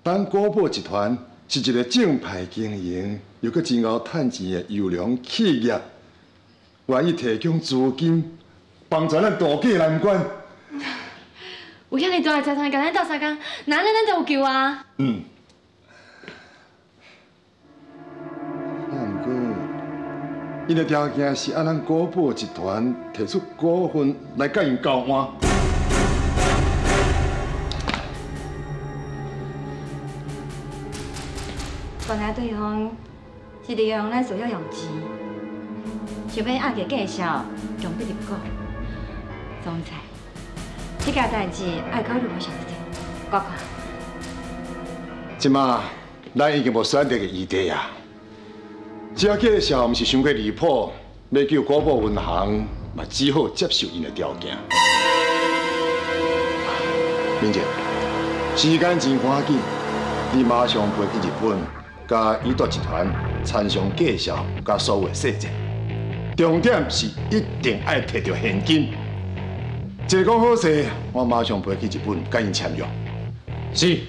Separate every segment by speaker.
Speaker 1: 咱国宝集团是一个正派经营又搁真敖趁钱的优良企业，愿意提供资金帮助咱渡过难关。
Speaker 2: 有遐尼大的财产，甲咱斗相共，那咱就有救啊！
Speaker 1: 嗯。伊的条件是按咱国宝集团提出股份来甲因交换。
Speaker 3: 原来对方是利用咱所要用钱，想要压低价销，强逼入股。总裁，这件代志爱考虑我想一点，我看。
Speaker 1: 即马咱已经无选择的余地啊！只要介绍毋是伤过离谱，要救国宝银行，嘛只好接受因的条件。明姐，时间真赶紧，你马上飞去日本，甲宜达集团参详介绍，甲所有的细节。重点是一定爱摕到现金。这讲好势，我马上飞去日本，甲因签约。
Speaker 4: 是。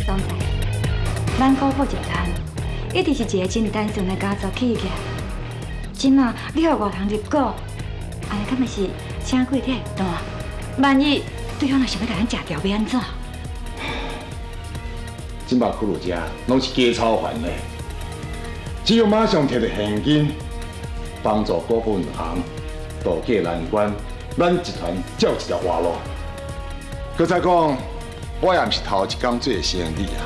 Speaker 3: 总裁。咱国宝集团一直是一个真单纯的家族企业，今嘛你互外行入股，安尼敢咪是请过铁单？万一对方若想要甲咱吃掉，要安怎？
Speaker 1: 今摆苦路遮拢是假操烦的，只有马上摕到现金，帮助国宝银行渡过难关，咱集团才有一条活路。搁再讲，我也毋是头一工做生意啊。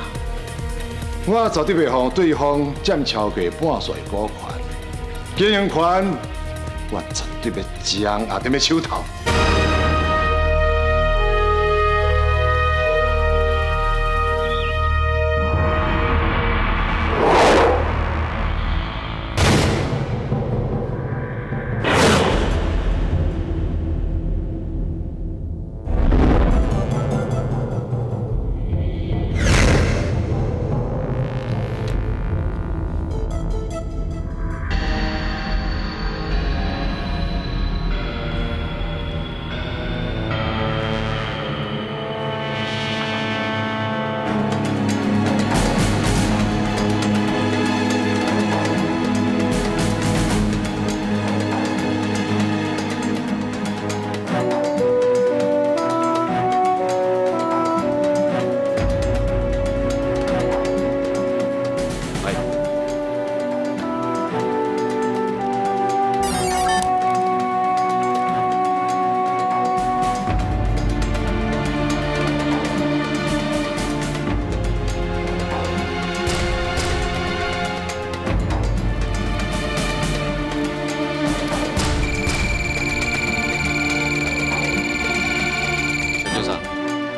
Speaker 1: 我绝对袂让对方占超过半数的股权，经营权我绝对要掌握在手头。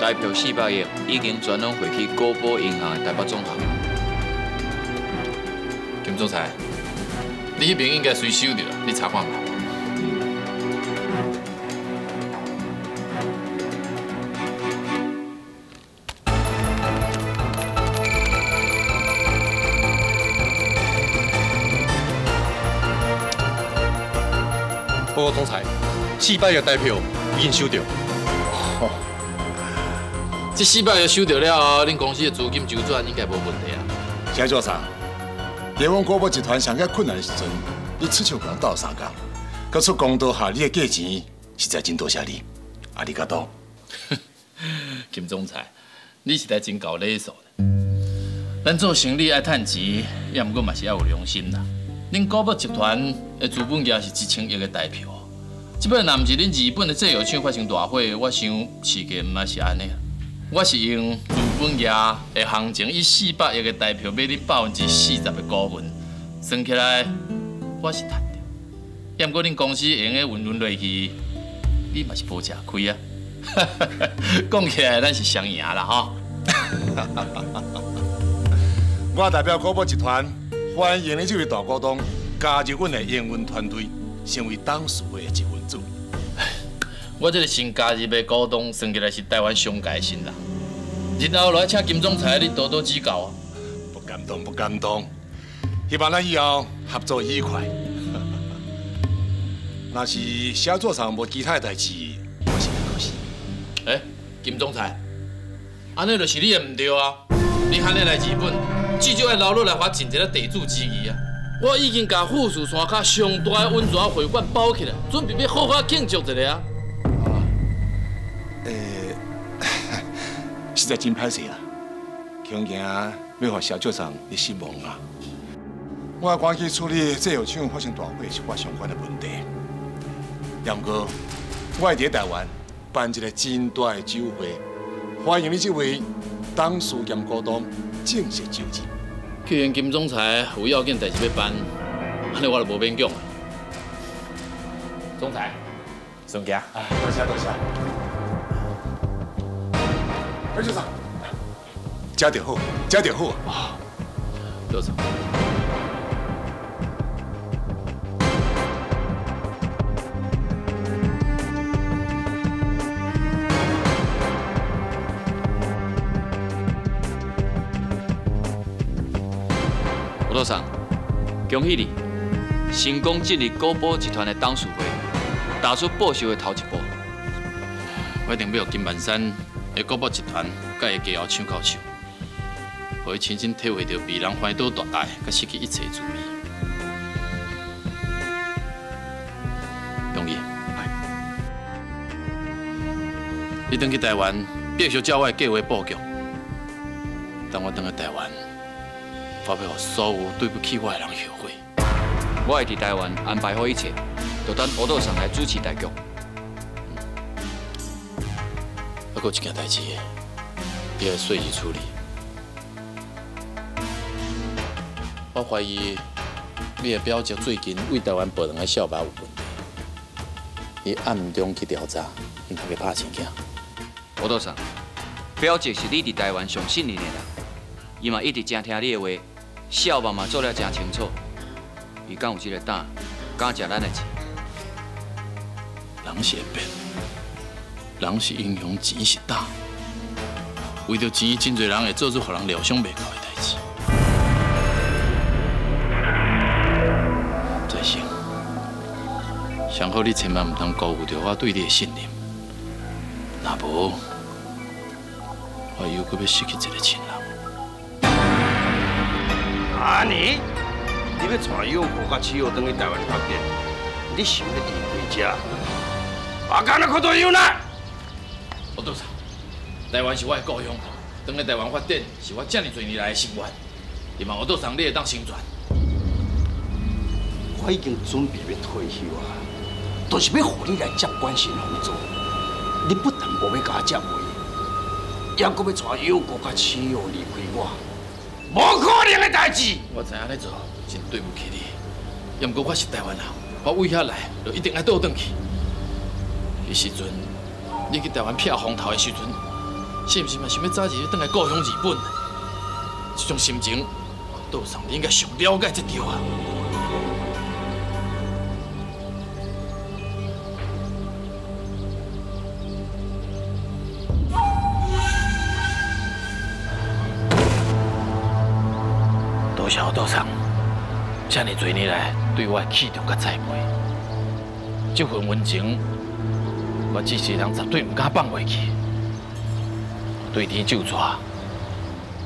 Speaker 5: 代票400亿已经转拢回去国宝银行的台北总行。金总裁，你迄边应该随收着，你查看吧。
Speaker 4: 报告总裁，400亿代票已经收到。
Speaker 5: 这400亿收到了后，恁公司的资金周转应该无问题啊。
Speaker 1: 谢座长，在阮国宝集团上较困难的时阵，你出手帮斗相共，搁出公道下你的价钱，实在真多谢你，阿里嘎多。
Speaker 5: 金总裁，你实在真够礼数的。咱做生意爱趁钱，也毋过嘛是要有良心啦。恁国宝集团的资本额是1000亿的代票，即摆若毋是恁日本的製藥厂发生大火，我想事件嘛是安尼。我是用资本额的行情，以400亿的代票买你40%的股份，算起来我是赚着。也毋过恁公司用的运落去，你嘛是无吃亏啊。讲起来，咱是双赢啦吼。
Speaker 1: 我代表国宝集团欢迎你这位大股东加入阮的营运团队，成为董事会的一份子。
Speaker 5: 我这个新加入的股东，算起来是台湾上界新人。日后来请金总裁你多多指教啊！
Speaker 1: 不敢当，不敢当。希望咱以后合作愉快。若是写作上无其他的代志，我是不高兴。
Speaker 5: 金总裁，安尼就是你的唔对啊！你喊你来日本，至少要留落来发尽一个地主之谊啊！我已经甲富士山脚上大的温泉会馆包起来，准备要好好庆祝一下啊！
Speaker 1: 实在真歹势啊！恐惊要互小舅上你失望啊！我赶去处理制药厂发生大火是我相关的问题。杨哥，我会伫台湾办一个真大的酒会，欢迎你这位董事兼股东正式就任。
Speaker 5: 既然金总裁有要紧代志要办，安尼我就无勉强了。总裁，孙家，
Speaker 1: 多谢多谢。二舅上，食着好，食着好啊！
Speaker 5: 多少？
Speaker 6: 吴道上，恭喜你成功进入高宝集团的董事会，踏出报酬的头一步。
Speaker 5: 我一定要金万山的高宝集团甲伊家后抢到手，互伊亲身体会到被人怀倒大大，甲失去一切滋味。容易，你回去台湾，必须照我的计划布局。等我回去台湾。我要让所有对不起我的人后悔。
Speaker 6: 我会伫台湾安排好一切，就等吴道上来主持大局。
Speaker 5: 还有一件代志，你要随时处理。我怀疑你的表姐最近为台湾报人的小巴有问题，伊暗中去调查，唔通去拍钱囝。
Speaker 6: 吴道上，表姐是你伫台湾上信任的人，伊嘛一直真听你的话。小爸嘛做了真清楚，伊敢有这个胆，敢食咱的钱？
Speaker 5: 人是会变，人是英雄，钱是胆。为着钱，真侪人会做出互人料想袂到的代志。再生，上好你千万唔通辜负着我对你的信任，若无，我又搁要失去一个亲人。
Speaker 7: 安尼，你要带优国甲七号回去台湾发展，你想要离开这？我敢若看到有难。
Speaker 5: 吴道长，台湾是我的故乡，回去台湾发展是我这么多年来的心愿。希望吴道长你会当成全。
Speaker 7: 我已经准备要退休啊，就是要互你来接管新丰做。你不但无要甲我接位，也搁要带优国甲七号离开我。无可能的代志！
Speaker 5: 我知影你做，真对不起你。也毋过我是台湾人，我为遐来，就一定爱倒转去。迄时阵，你去台湾撇风头的时阵，是毋是嘛想要早日转来故乡日本？这种心情，道上你应该上了解才对啊。多谢道长，这么多年来对我的器重甲栽培，这份恩情，我一世人绝对唔敢放袂去。对天就抓，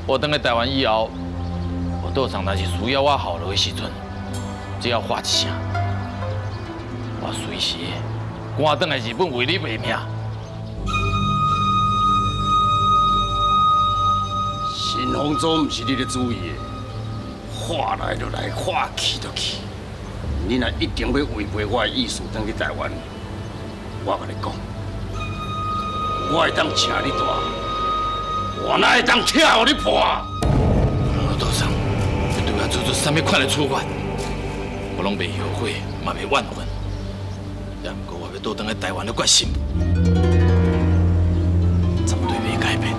Speaker 5: 我回去台湾以后，我道长若是需要我效劳的时阵，只要喊一声，我随时赶回来日本为你卖命。
Speaker 7: 新丰组唔是你的主意的。话来就来，话去就去。你若一定要违背我的意思，回去台湾，我甲你讲，我会当请你大，我哪会当跳你破？
Speaker 5: 道长，你对我做出什么款的处罚，我拢袂后悔，嘛袂怨恨。也毋过我要倒回台湾的决心，绝对袂改变。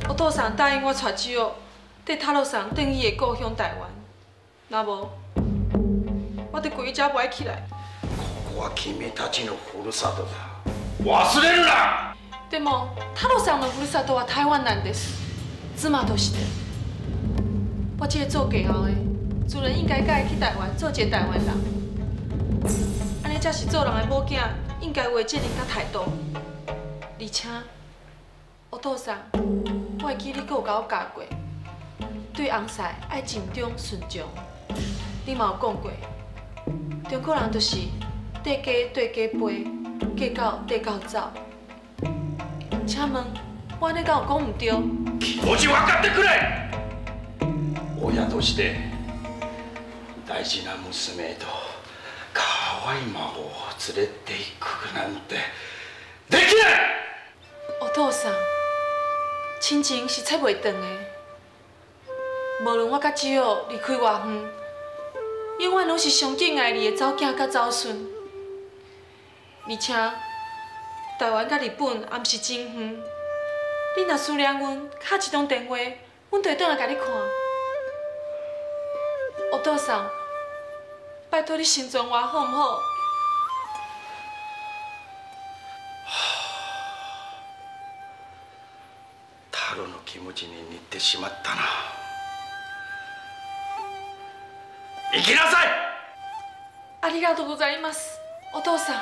Speaker 8: お父さん答應我帶酒，帶塔路上轉伊的故鄉台灣。若无，我得规家袂起来。
Speaker 7: 我去没他进入葫芦萨多啦，我是人啦。
Speaker 8: でも、太郎さんのふるさとは台湾なんです。妻として。我这个做家后的，自然应该甲伊去台湾做一个台湾人。安尼才是做人的某囝应该有的责任甲态度。而且，乌土桑，我会记你阁有甲我教过，对翁婿爱尽忠顺从。你嘛有讲过，中国人就是对家对家陪，嫁到对到走。请问，我安尼敢有讲唔对？
Speaker 7: 気持ち分かってくれ。親として大事な娘と可愛い孫を連れて行くなんてできない。
Speaker 8: お父さん，亲情是切袂断的。无论我甲姊儿离开偌远，永远拢是上紧爱你的走囝甲走孙。而且，台湾甲日本也毋是真远，你若思念阮，敲一通电话，阮就会转来甲你看。お父さん，拜托你心存活好唔好？
Speaker 7: 太郎の気持ちに似てしまったな。行きなさい。
Speaker 8: ありがとうございます、お父さん。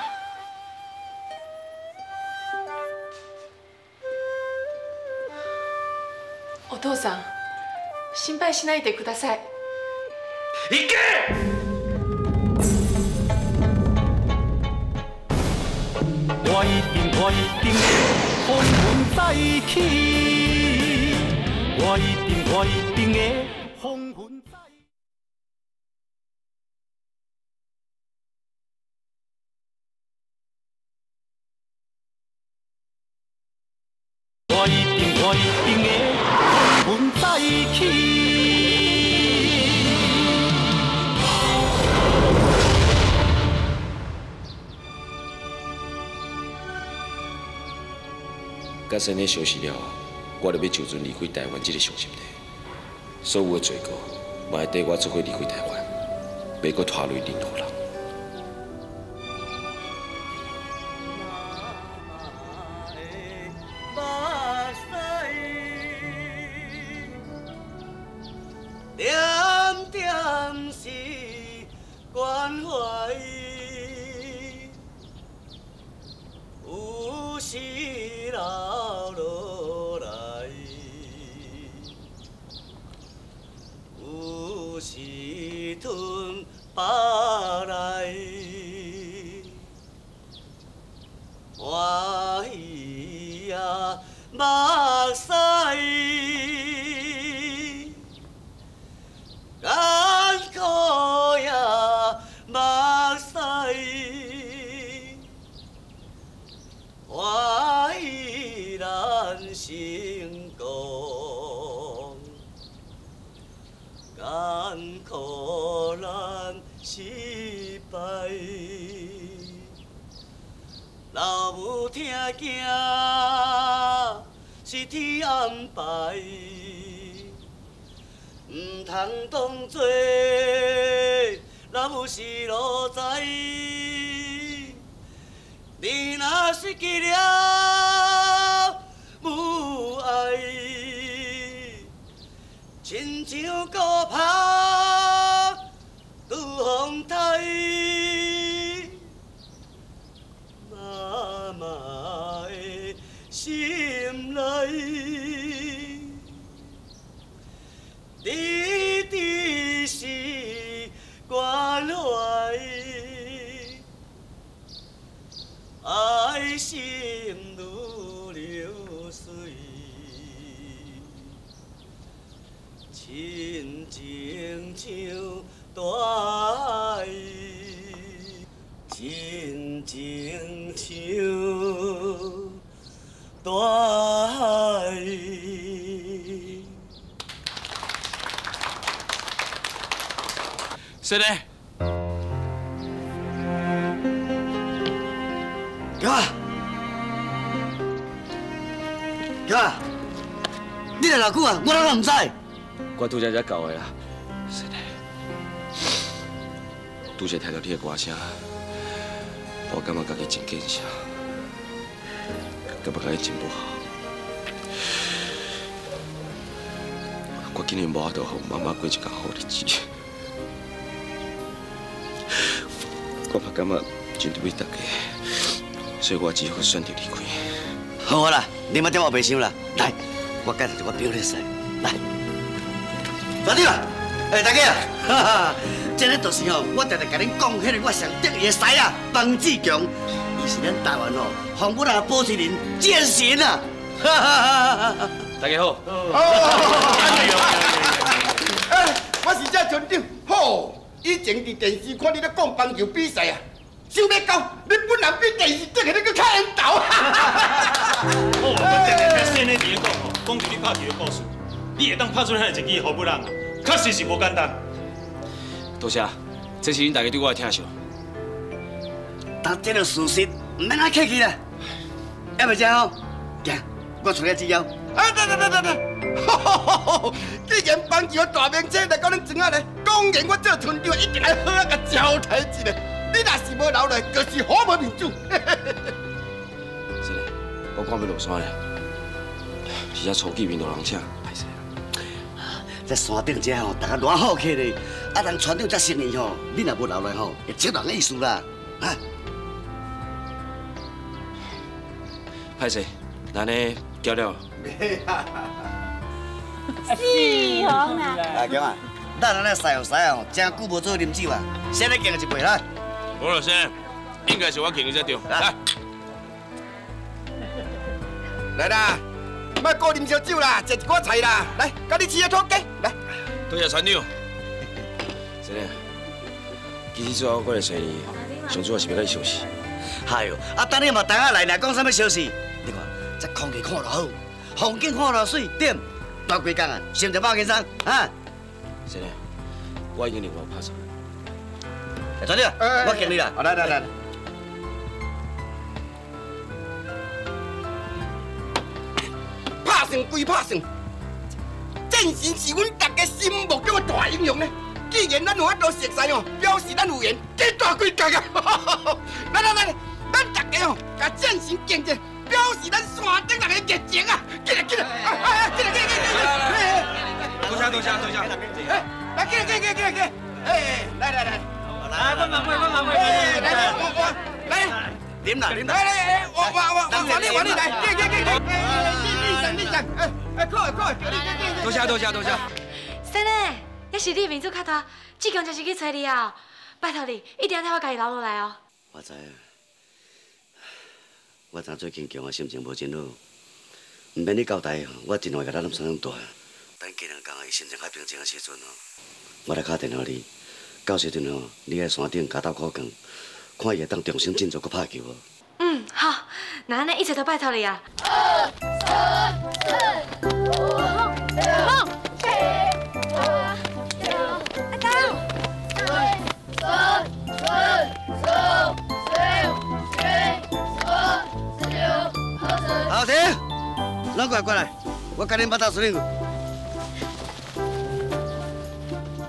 Speaker 8: お父さん、心配しないでください。
Speaker 7: 行け！
Speaker 9: 我一定会红运再起，我一定会红运再起。我一定会红运再起。
Speaker 10: 甲先生消息了后，我就要就准离开台湾这个伤心地。所有的罪过，嘛会缀我做伙离开台湾，袂阁拖累任何人。
Speaker 9: 点点是关怀，有时流落来，有时吞巴来，欢喜呀目屎。艰苦呀目屎，欢喜咱成功，艰苦咱失败。老母听惊是天安排。唔通当作咱有是路在，你若失去了母爱，亲像孤拍拄风台，妈妈的心内。你的是关怀，爱心如流水，亲情像大海，亲情像大海。
Speaker 6: 是的。
Speaker 9: 哥，哥，你来偌久啊？我哪敢唔知？
Speaker 10: 我拄才才到的啦。是的，拄则听到你的歌声，我感觉家己真见识，感觉家己真不好。我今年无法度互妈妈过一个好日子，我嘛感觉真对不起大家，所以我只好选择离开。
Speaker 11: 好啦，你莫点我白想啦，来，我介绍一个表弟识，来，坐你啦。大家啊，哈哈，这个就是吼，我常常甲恁讲，迄个我上得意的师啊，方志强，伊是咱台湾吼，防不啦保持人剑神啊，哈哈哈！
Speaker 10: 大家好。
Speaker 7: 我是这村长，吼，以前伫电视看你咧讲棒球比赛啊，想要到你本人比电视顶个你搁较缘投。
Speaker 12: 我常常听先生伫咧讲吼，讲着你拍球的故事，你会当拍出遐一支好不人啊？ 确实是无简单。
Speaker 10: 多谢，这是恁大家对我的疼惜。
Speaker 11: 但这个事实唔免客气啦。要不这样吼，行，我出来指教。
Speaker 7: 既然棒球大名车来到恁庄仔咧，当然我做村长一定要好啊个交代一下。你若是无留来，就是好无面子。
Speaker 10: 是嘞，我赶要落山咧，是只初见面路人车。
Speaker 11: 在山顶这吼，大家偌好客咧，啊，人船长这生意吼，你若无留来吼，会少人的意思啦，啊！
Speaker 10: 歹势，咱呢交了。
Speaker 3: 四红啊！
Speaker 11: 阿强啊，咱咧师傅吼，真久无做啉酒啊，先来敬一杯啦。
Speaker 10: 吴老师，应该是我敬你才对。
Speaker 7: 来啦！ 莫顾啉烧酒啦，食一锅菜啦，来，甲你饲个土鸡，来。
Speaker 10: 多谢船长。真的，其实最后我来找你，上主要是要甲你相识。
Speaker 11: 哎呦，啊，等你嘛等下来呢，讲啥物消息？你看，这空气看落好，风景看落水，点，大几工啊，是毋是包轻松啊？
Speaker 10: 真的，我已经另外拍手。
Speaker 11: 船长，我敬你啦。来来来。
Speaker 7: 拍算归拍算，战神是阮大家心目中的大英雄呢。既然咱有法度熟悉哦，表示咱有缘，加大几格啊！来，咱大家哦，甲战神敬者，表示咱山顶人的热情啊！进来，
Speaker 10: 多谢。
Speaker 7: 来，进来，来，我慢会，来。
Speaker 11: 啉啦，
Speaker 7: 我往你来，你上，快，
Speaker 10: 多谢。
Speaker 2: 先生，要是你面子较大，志强就是去找你啊！拜托你，一定要替我家己留落来哦。
Speaker 11: 我知啊，我知最近强的心情无真好，唔免你交代，我尽快甲咱山上带。等今两工伊心情较平静的时阵哦，我来打电话你，到时阵哦，你喺山顶加豆苦干。 看伊会当重新振作，搁拍球哦。
Speaker 2: 嗯，好，那安尼一切都拜托你啊。
Speaker 11: 好停，拢过来，我甲恁捌到司令。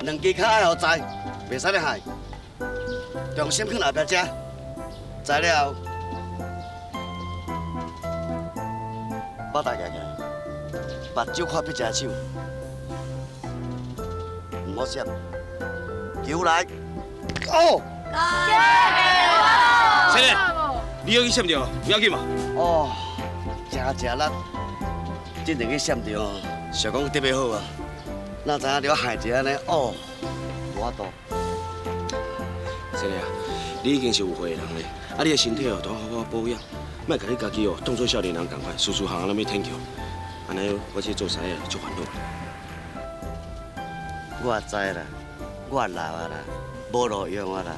Speaker 11: 两支脚爱互在，袂使咧害。 重心去后壁食，知了。把大家起来，目睭看别只手，唔好闪，球来，哦！
Speaker 10: 先生，你有去闪着，不要紧嘛？
Speaker 11: 哦，真力，真正去闪着，想讲特别好啊。哪知影着害一安尼，哦，无法度。
Speaker 10: 真的啊，你已经是有岁的人咧，啊，你的身体哦，都要好好保养，莫甲你家己哦当作少年人共款，事事行行拢要天桥，安尼我这做师的就烦恼。
Speaker 11: 我知啦，我老啊啦，无路用啊啦，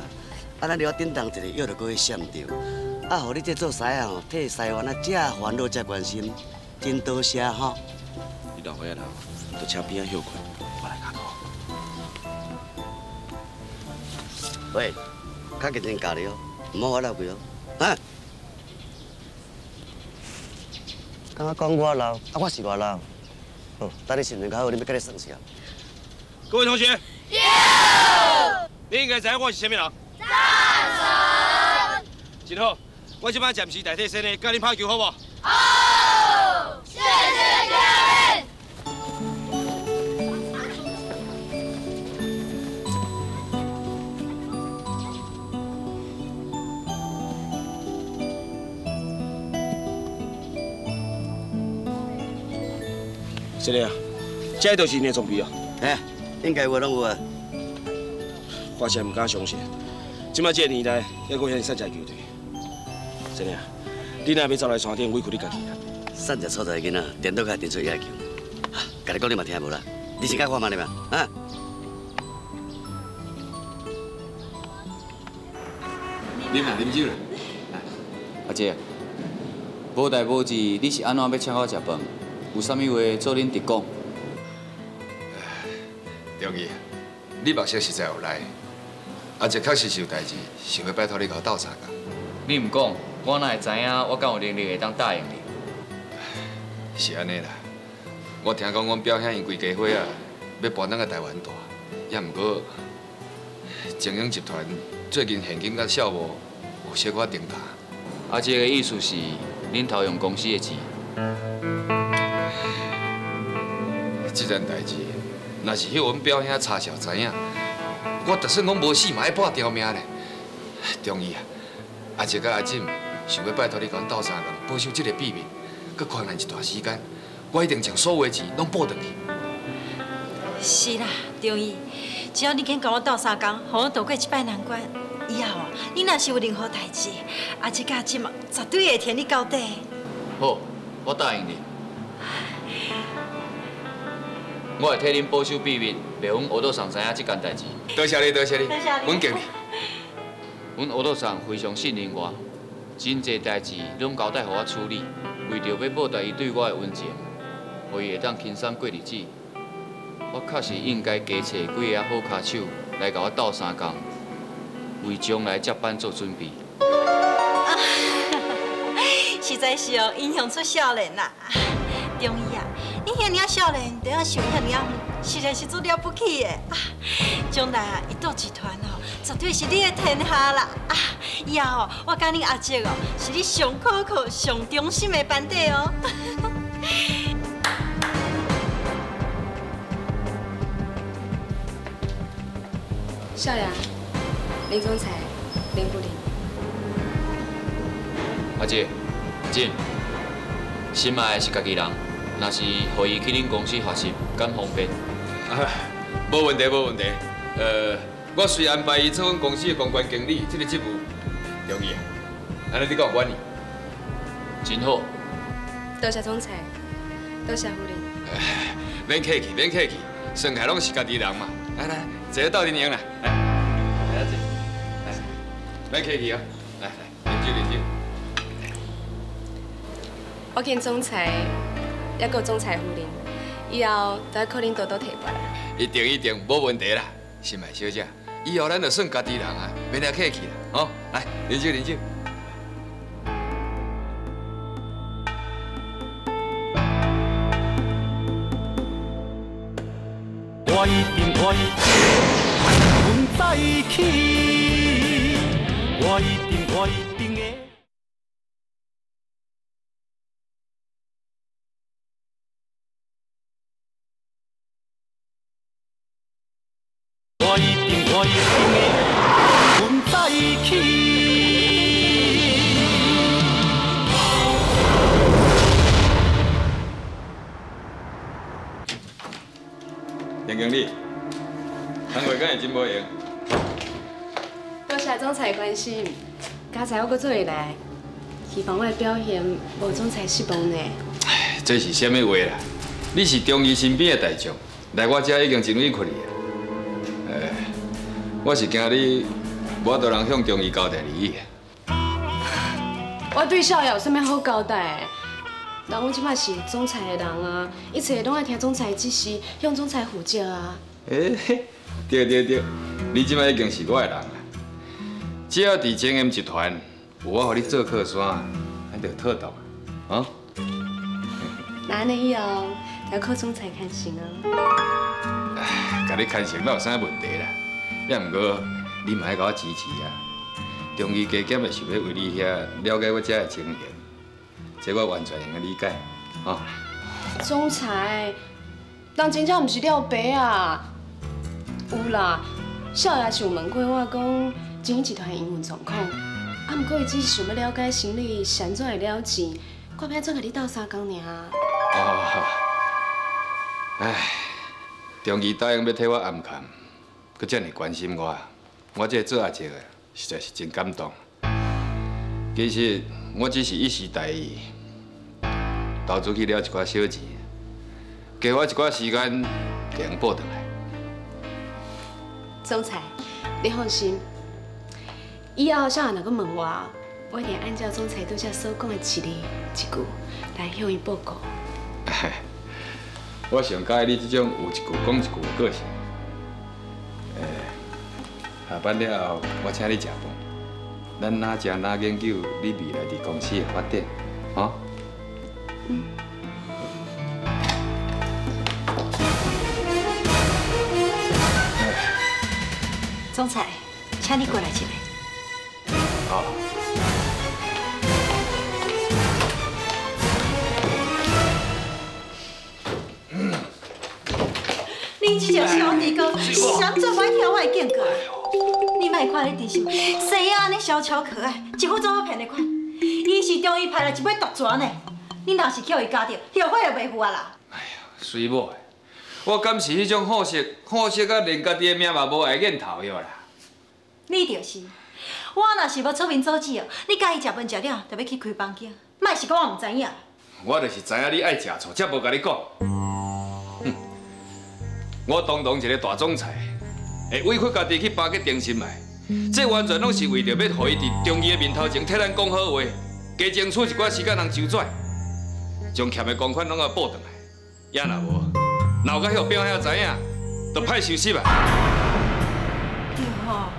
Speaker 11: 啊，咱了叮当一个药就过去闪着，啊，互你这做师啊吼，替师员啊这烦恼这关心，真多谢吼。
Speaker 10: 你老岁仔人，就请边仔休困，我来教导。
Speaker 11: 喂。 较认真教你哦，唔好我老贵哦，啊！刚刚讲我老，啊我是偌老，哦，等你心情较好，你要跟你算啥？
Speaker 10: 各位同学，你应该知影我是啥物人。赞成。真好，我即摆暂时代替先生，甲恁拍球好无？
Speaker 13: 好，谢谢教练。
Speaker 10: 先生啊，这就是你的装备啊？
Speaker 11: 哎，应该有拢有啊。
Speaker 10: 我真唔敢相信，即摆这个年代，还阁遐尼善食球队。先生啊，你若要走来山顶委屈你家己啊。
Speaker 11: 善食所在的囡仔，电脑卡电出野球。家己讲你嘛听无啦？你先甲我嘛你嘛？啊？
Speaker 6: 啉啦，啉酒啦。阿姐，无代无志，你是安怎要请我食饭？有啥物话做恁直讲？
Speaker 14: 中义，你目色实在有来，阿姐确实是有代志，想要拜托你甲我斗相共。
Speaker 6: 你唔讲，我哪会知影我敢有能力会当答应你？
Speaker 14: 是安尼啦，我听讲阮表兄因规家伙啊，要搬咱个台湾大，也毋过精英集团最近现金甲小无有小可停淡。
Speaker 6: 阿姐的意思是，恁偷用公司的钱。
Speaker 14: 这件代志，若是迄阮表兄查晓知影，我就算讲无死嘛爱半条命咧。中义啊，阿姐甲阿锦想要拜托你甲阮斗相共，保守这个秘密，搁困难一段时间，我一定将所有的钱拢补回去。
Speaker 15: 是啦，中义，只要你肯甲我斗相共，互我渡过这摆难关，以后啊，你若是有任何代志，阿姐甲阿锦嘛，绝对会替你交代。
Speaker 6: 好，我答应你。我会替恁保守秘密，袂阮乌道上知影这件代志。
Speaker 14: 多谢你，多谢你，阮敬你。
Speaker 6: 阮乌道上非常信任我，真侪代志拢交代互我处理。为着要报答伊对我的恩情，互伊会当轻松过日子，我确实应该加找几个好骹手来甲我斗相共，为将来接班做准备。
Speaker 15: 实在是哦，英雄出少年啦！中义啊，你遐尔少年，就要想遐尔远，实在是做了不起的啊！将来啊，一岛集团哦，绝对是你的天下啦！啊，以后哦，我甲恁阿姐哦，是你上可靠、上忠心的班底哦。
Speaker 16: 少爷，林总裁，灵不灵？
Speaker 6: 阿姐，锦，心爱的是家己人，若是互伊去恁公司学习，敢方便？
Speaker 14: 啊，无问题，无问题。我随安排伊做阮公司的公关经理这个职务，容易啊。安尼你敢有满意？
Speaker 6: 真好。
Speaker 16: 多谢总裁，多谢夫人。
Speaker 14: 免客气，免客气，算起来拢是家己人嘛。来来，坐咧斗阵用啦。来，来阿姐，来，免客气哦。来来，饮酒饮酒。
Speaker 16: 我见总裁，也个总裁夫人，以后都要靠恁多多提拔啦。
Speaker 14: 一定一定，无问题啦，心爱小姐。以后咱就算家己人啊，免遐客气啦，吼！来，饮酒饮酒。
Speaker 9: 我一定和阮在一起，我一定的。我一定的，阮在一起。
Speaker 14: 杨经理，工作敢会真无用？
Speaker 16: 多谢总裁关心，刚才我搁做会来，希望我的表现无总裁失望呢。
Speaker 14: 唉，这是什么话啦？你是中医身边的大将，来我这已经真委屈你啊。我是惊你无多人向中医交代利益。
Speaker 16: 我对少爷有啥物好交代的？但我即摆是总裁的人啊，一切拢爱听总裁指示，向总裁负责啊。
Speaker 14: 对，你即摆已经是我的人啦。只要伫精英集团有我互你做靠山，咱就妥当啊！
Speaker 16: 那安尼以后要靠总裁看行啊。
Speaker 14: 甲你看成哪有啥问题啦？也毋过你嘛要甲我支持啊！中医加减的想要为你遐了解我遮的情形，这我完全能够理解，吼。
Speaker 16: 总裁，人真正毋是了白啊！有啦，少爷是有问过我讲经营集团的营运状况，啊，毋过伊只是想要了解生理是安怎会了钱，我要怎甲你斗3工尔。
Speaker 14: 哦，唉，中医答应要替我安看，佮遮尔关心我，我这个做阿姐的实在是真感动。其实我只是一时大意，投资去了一寡小钱，给我一寡时间，定补回来。
Speaker 16: 总裁，你放心，以后少爷若阁问我一定按照总裁拄则所讲的一字一句来向伊报告。
Speaker 14: 我上喜欢你这种有一句讲一句的个性。下班了后，我请你食饭，咱哪食哪研究你未来伫公司的发展，吼。嗯。
Speaker 15: 总裁，请你过来一下。
Speaker 14: 好。
Speaker 15: 恁这个小弟哥，想做歹挑我的境界。你莫看你电视，谁啊？你小巧可爱，一副做骗的款。伊是中医派来一尾毒蛇呢。恁若是叫伊加着，后悔也袂赴啊啦。
Speaker 14: 哎呀，水某的，我敢是迄种好色啊，连家己的命嘛无爱瘾头哟啦。
Speaker 15: 你就是，我若是要出面阻止哦，你甲伊食饭食了，就要去开房间，莫是讲我唔知影。
Speaker 14: 我就是知影你爱食醋，才无甲你讲。我堂堂一个大总裁，会委屈家己去巴结丁心来，这完全拢是为着要互伊伫中医的面头前替咱讲好话，加争取一寡时间通周转，将欠的公款拢要补回来。也若无，闹到迄表兄知影，就歹收拾啊！
Speaker 15: 对吼，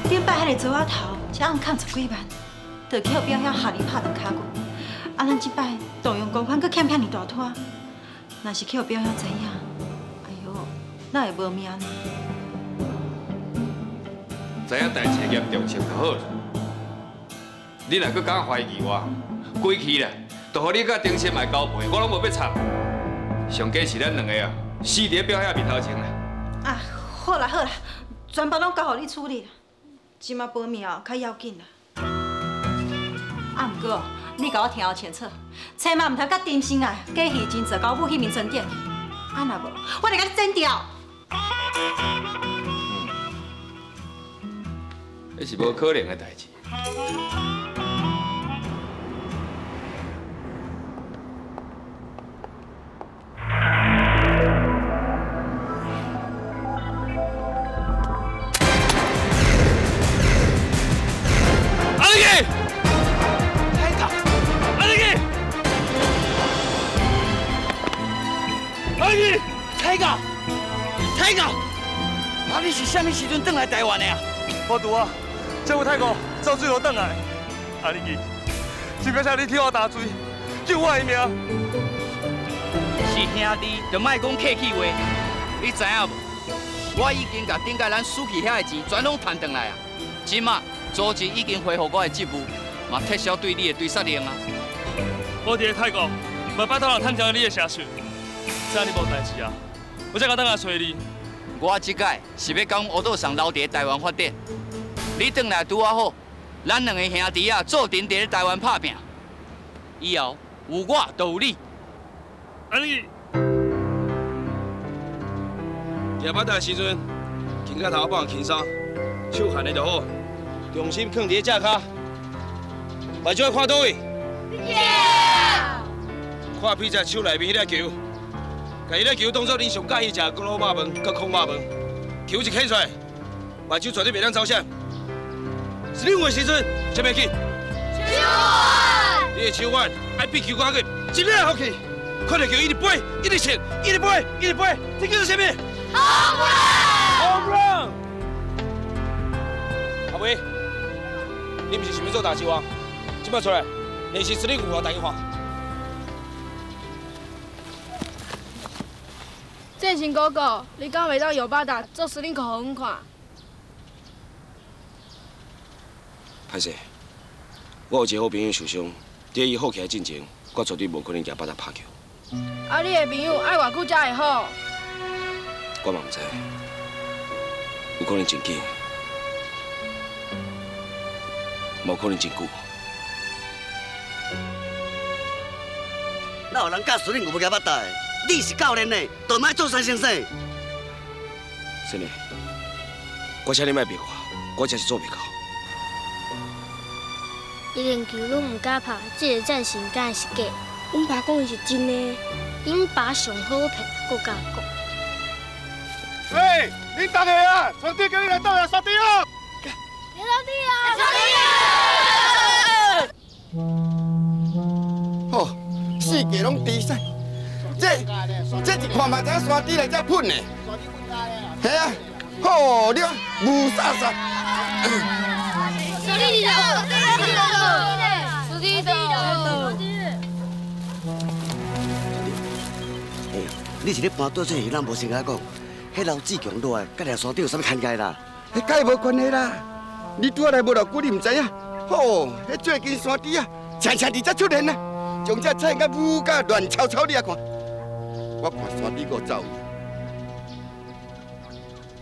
Speaker 15: 顶摆迄个做仔头，一暗砍10几万，就去互表兄下日拍断骹骨。啊，咱即摆动用公款，搁欠遐尔大拖，若是去互表兄知影。那会无命呢？
Speaker 14: 知影代志严重性就好了。你若搁敢怀疑我，归去啦，就互你甲丁心来交陪，我拢无要插。上计是咱两个啊，死伫表兄面头前啦。
Speaker 15: 啊，好啦好啦，全部拢交互你处理啦。即马保命哦，较要紧啦。啊，毋过你甲我听好清楚，千万毋通甲丁心啊假戏真做，交母去民村顶去。啊，若无，我就甲你剪掉。
Speaker 14: 那是无可能的代志。阿力，太高！阿力，阿力，太高！太高！啊，你是啥物时阵转来台湾的啊？
Speaker 17: 我拄啊，这位太公走水路转来。阿力基，是要请你替我担水，救我一命。
Speaker 18: 是兄弟，就莫讲客气话。你知影无？我已经甲顶届咱输去遐的钱，全拢赚回来啊！即马组织已经恢复我的职务，嘛撤销对你的追杀令啊！
Speaker 17: 我伫个太公，嘛拜托人探听你的社讯，只要你无代志啊，我才敢等来找你。
Speaker 18: 我即届是要讲乌岛上留伫台湾发展，你转来拄啊好，咱两个兄弟啊，注定伫咧台湾拍拼。以后有我就有你。
Speaker 17: 阿你，下捌的时阵，轻脚头放轻松，手牵的就好，重心放伫脚骹，目睭看倒位。看比在手内面迄个球。甲伊个球当作恁上介意食咕噜肉饭、甲空肉饭，球一牵出来，目睭绝对袂当走闪。是你有的时阵，才袂去。手腕，你的手腕爱比球更紧，尽量好去。看到球一直飞，一直切，一直飞，一直飞，这叫做啥物？好棒！好棒！阿伟，你不是想要做大球王？即摆出来，练习实力如何打一话？
Speaker 16: 建成哥哥，你敢袂当有巴达做司令球互阮看？
Speaker 10: 歹势，我有一个好朋友受伤，在伊好起来进前，我绝对无可能举巴掌拍球。
Speaker 19: 啊，你的朋友爱偌久才会好？
Speaker 10: 我嘛唔知，有可能真紧，无可能真久。
Speaker 11: 哪有人教孙恁有要举巴掌的？你是教练的，就莫做三先生。
Speaker 10: 孙女，我请你莫逼我真是做袂到。
Speaker 20: 一连球拢唔敢拍，这个战神敢会是假？阮爸讲伊是真的，阮爸上好骗，搁敢讲。
Speaker 21: 喂，恁大家啊，兄弟叫你来倒下沙地哦！
Speaker 20: 兄弟啊！
Speaker 21: 好，四界拢低晒，这一看嘛知影山地来才喷的。系啊，好了，无啥啥。
Speaker 20: 兄弟
Speaker 11: 你是咧搬倒出去，咱无先甲讲。迄老志强落来，甲掠山顶有啥物牵介啦？
Speaker 21: 迄甲伊无关系啦。你拄仔来无偌久，你唔知影？吼，迄最近山顶啊，常常伫遮出现啊，将遮菜甲乌甲乱草草，你啊看。我看山顶个走。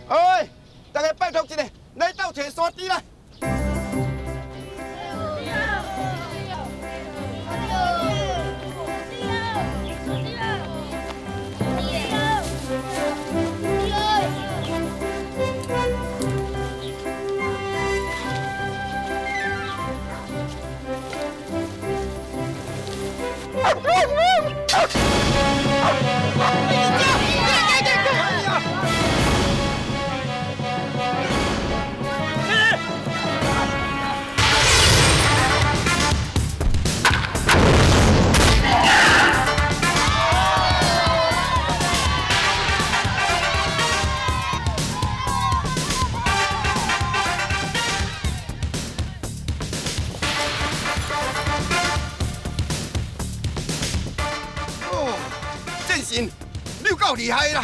Speaker 21: 哎，大家拜托一下，来斗找山顶啦！你有够厉害啦！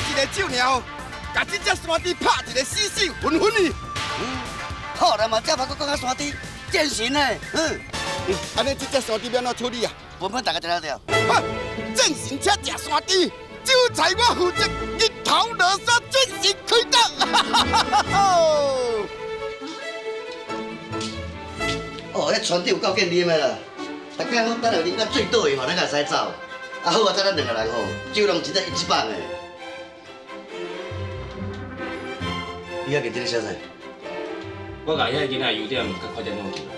Speaker 21: 一个手鸟，甲这只山猪拍一个死死混混的。
Speaker 11: 好啦嘛，这把我讲到山猪，战神呢？
Speaker 21: 安尼这只山猪要怎处理啊？
Speaker 11: 分分大家知了了。
Speaker 21: 战神且食山猪，就在我负责一头落山，战神开刀。
Speaker 11: 哦，迄船长有够见啉的啦！大家好，等下啉到醉倒去，互咱甲使走。啊好啊，咱两个人吼，酒量真正一棒的。你遐认真写啥？
Speaker 10: 我甲遐囡仔优点甲缺点拢记落来，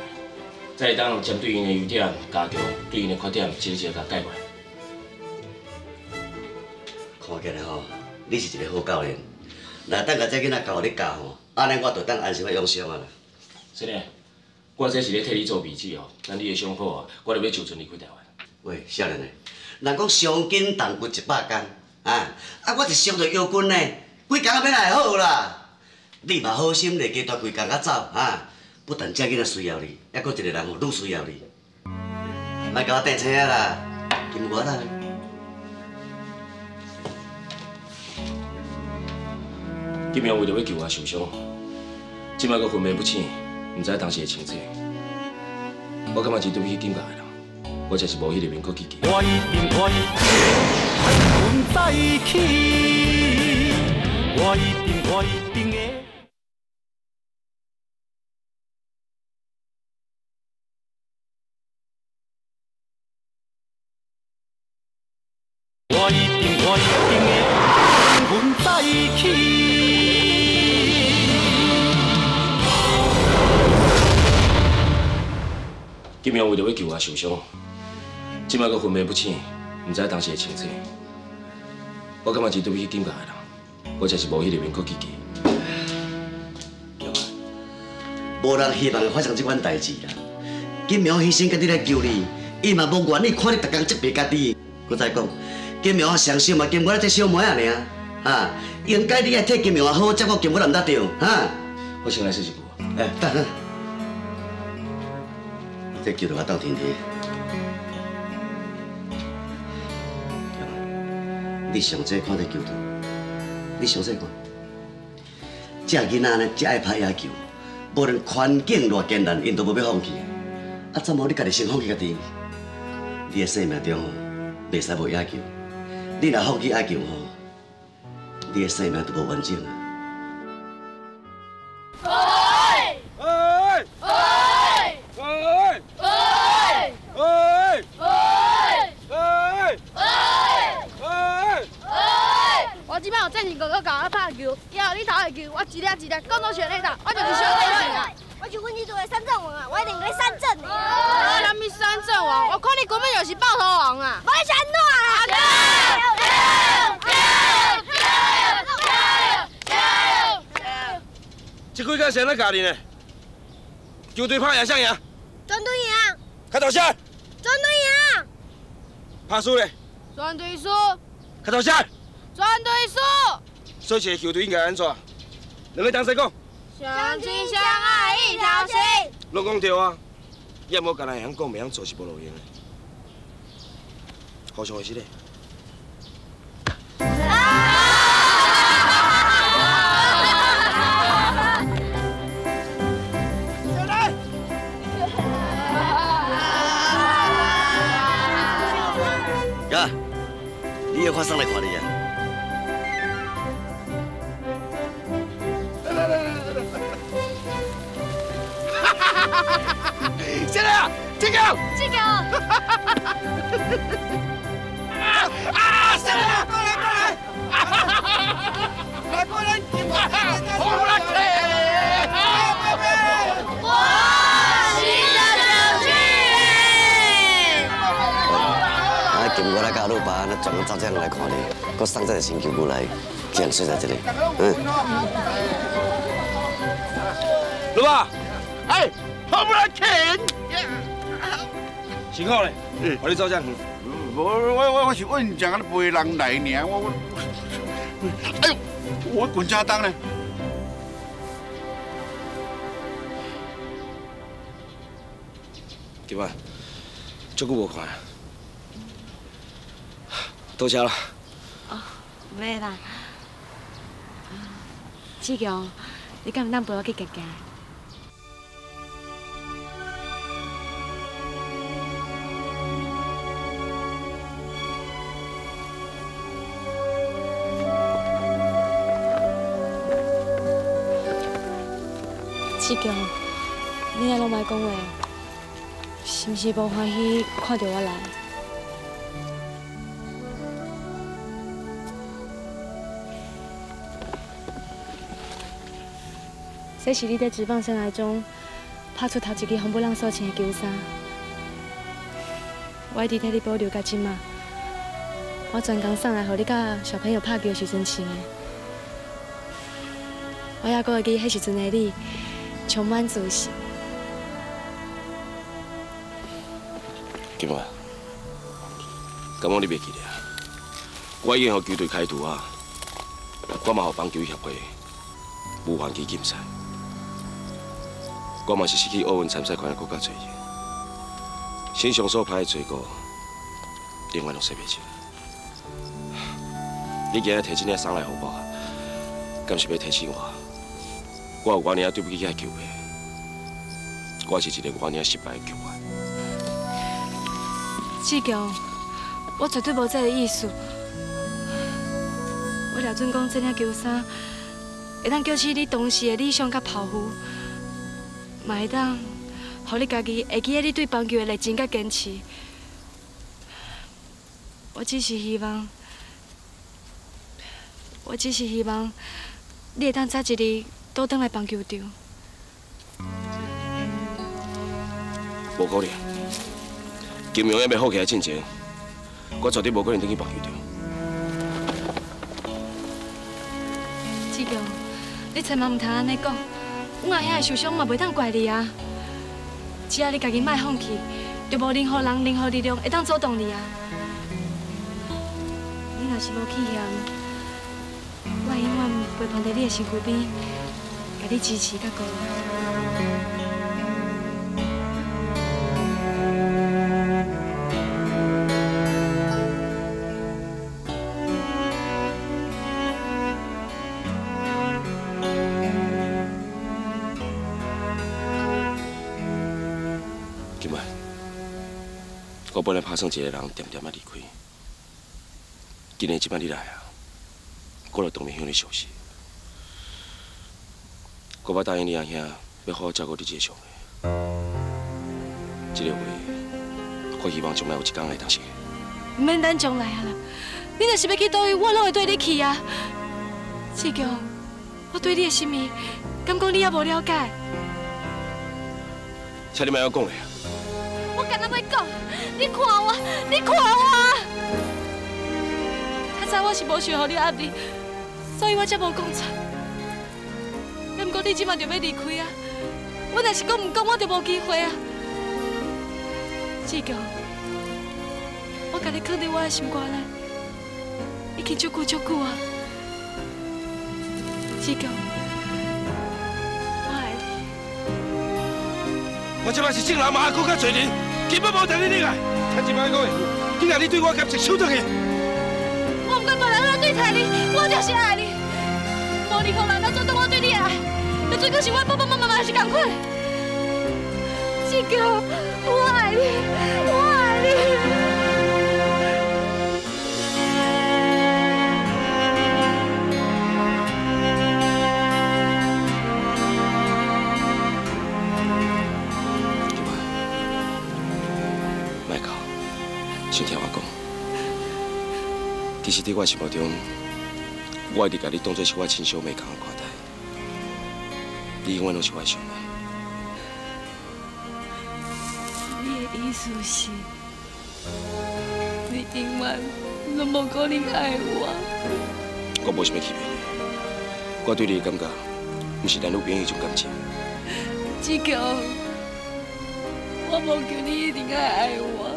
Speaker 10: 再会当针对因的优点加强，对因的缺点一个一个甲改过来。
Speaker 11: 看起来吼，你是一个好教练。那等下这囡仔交互你教吼，安尼我就当安心啊养伤啊啦。
Speaker 10: 是呢，我这是咧替你做笔记哦，等你的伤好啊，我就要就近离开台湾。
Speaker 11: 喂，少年的。人讲伤筋动骨100天，啊我一伤着腰筋呢，几工要来好啦。你嘛好心来加大几工啊走，不但这囡仔需要你，还佫一个人吼愈需要你。莫甲我订车啊啦，金我啦。
Speaker 10: 金明为着要救我受伤，即摆佫昏迷不醒，唔知当时的清楚。我感觉是对不起警察的人。我真是无迄个面阁记记。
Speaker 9: 我一定和阮在一起，我一定的。我一定的和阮在一起。
Speaker 10: 金明为着要救我受伤。即摆佫昏迷不醒，唔知当时的清楚。我感觉是对不起警察的人，我真是无迄个面阁记记。
Speaker 11: 无人希望会发生这款代志啦。金明牺牲家己来救你，伊嘛无愿意看你逐工责备家己。我再讲，金明伤心嘛，金我这小妹仔尔，应该你爱替金明好，才我金我难得着，
Speaker 10: 我先来说一句。
Speaker 11: 等，这救着我斗天天。你上济看在球场，你上济看，这囡仔呢，只爱拍野球，无论环境偌艰难，因都无要放弃。啊，怎么你家己先放弃家己？你的生命中袂使无野球，你若放弃野球吼，你的生命就无完整啊！
Speaker 19: 我即摆有正经哥哥教我拍球，以后你投的球，我一粒一粒讲到全垒打，我就去小队去啦。
Speaker 20: 我是阮这队的三阵王啊，我一定会三阵的。
Speaker 19: 什么三阵王？我看你根本就是爆头王啊！
Speaker 20: 我想哪啦？
Speaker 17: 这几个谁来教你呢？球队拍赢谁赢？
Speaker 20: 全队赢。
Speaker 17: 开头线。
Speaker 20: 全队赢。
Speaker 17: 拍输嘞？
Speaker 19: 全队输。
Speaker 17: 开头线。
Speaker 20: 全队输。
Speaker 17: 所以一个球队应该安怎？两个同齐讲。
Speaker 20: 相亲相爱一条心。
Speaker 17: 拢讲对啊，也无干那会晓讲，袂晓做是无路用的。互相会识咧。
Speaker 11: 呀，你也快上来看你呀！
Speaker 17: 谁来啊？这个！
Speaker 20: 这个！
Speaker 17: 啊！谁来啊？过来过来！来过来！红蓝队！
Speaker 20: 我新的小巨人！
Speaker 11: 啊，今我来甲老爸，那专门早上来看你，搁送这个新球过来，竟然睡在这里。
Speaker 17: 老爸，哎，红蓝队！ 辛苦嘞，我你走这远。
Speaker 4: 我是问讲啊，陪人来尔，哎呦，我滚家当呢。
Speaker 17: 对吧？足久无看，多谢了。
Speaker 3: 哦，袂啦。志强，你敢唔当陪我去行行？ 志强，你安拢莫讲话，是毋是无欢喜看到我来？这是你在职棒生涯中拍出头一支红不让所穿的球衫，我一直替你保留到今嘛。我专工送来，互你甲小朋友拍球时阵穿的。我还阁会记迄时阵的你。 充满自信。
Speaker 17: 金啊，感觉你袂记得啊？我已经互球队开除啊，我嘛互棒球协会无限期禁赛，我嘛是失去奥运参赛权的国家罪人，身上所犯的罪过，永远拢洗袂清。你今日摕这领送来互我，敢是要提醒我？ 我有我尔对不起遐球迷，我是一个我尔失败的球员。
Speaker 3: 志强，我绝对无这个意思。我了准讲这领球衫会当叫起你当时的理想甲抱负，嘛会当，互你家己会记得你对棒球的热情甲坚持。我只是希望你会当早一日。 倒转来棒球场，
Speaker 17: 无可能。金融还未好起来之前，我绝对无可能转去棒球场。
Speaker 3: 志强，你千万唔通安尼讲，我阿遐受伤嘛袂当怪你啊。只要你家己莫放弃，就无任何人、任何力量会当阻挡你啊。你若是无气嫌，我永远陪伴在你的身躯边。 给你支持甲鼓励。
Speaker 10: 我本来打算一个人点点啊离开，今日即摆你来啊，我就当面向你消息。我捌答应你阿兄，要好好照顾你这个上的。这个话，我希望将来有一天会当实现。
Speaker 2: 唔免等将来啊啦，你若是要去倒位，我拢会对你去啊。志强，我对你的心意，敢讲你也无了解？
Speaker 10: 请你莫要讲嘞。
Speaker 2: 我干那要讲，你看我，你看我。较早我是无想互你压力，所以我才无讲出。不过你即马就要离开啊！我若是讲唔讲，我就无机会啊！志强，我甲你放伫我的心肝内，已经足久足久啊！志强，我爱你。
Speaker 17: 我即摆是正人嘛，搁较侪人，根本无等你来。趁即摆讲的，今日你对我甘是手得去。
Speaker 2: 我唔管别人怎对待你，我就是爱你。无任何人能做到我对你的爱。就最可是我爸爸妈妈嘛是同款。志强，我爱你，我爱你。
Speaker 10: 麦克，先听我讲，其实伫我心目中，我一直把你当作是我亲小妹共看待。你永远都是我的小妹。
Speaker 2: 你的意思是，你永远都无可能爱我？
Speaker 10: 我无想要欺骗你，我对你的感觉，不是男女朋友迄种感情。
Speaker 2: 志强，我无求你一定要爱我，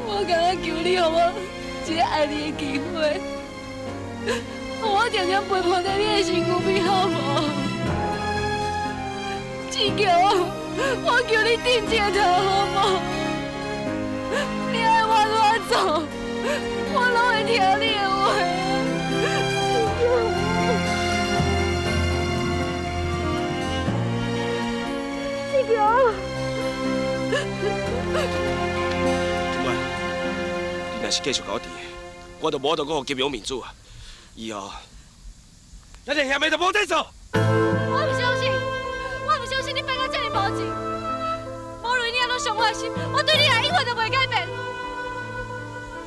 Speaker 2: 我敢求你，给我一个爱你的机会。我常常陪伴在你的身躯边，好无？志强，我求你顶一头，好无？你爱我怎做，我拢会听你的话。志强，
Speaker 10: 今晚你若是继续搞我弟，我就无得讲金庸面子啊！以后，
Speaker 17: 咱连下面都无得做。
Speaker 2: 我不相信，我不相信你变到这么无情。无论你安怎伤我的心，我对你爱永远都袂改变。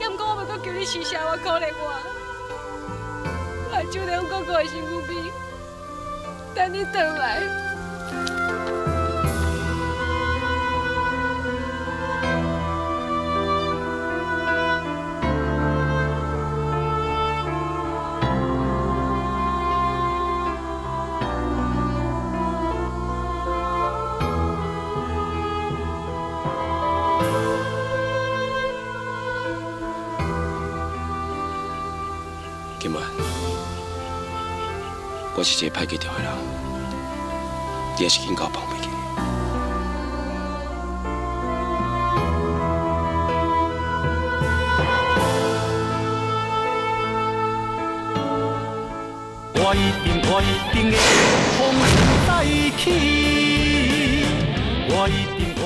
Speaker 2: 也毋过我袂阁求你施舍我、可怜我，我会就在我哥哥的身躯边，等你回来。
Speaker 10: 今晚，我是一个歹记着的人，你也是紧甲我放袂记。
Speaker 9: 我一定会风雨再起，我一定会。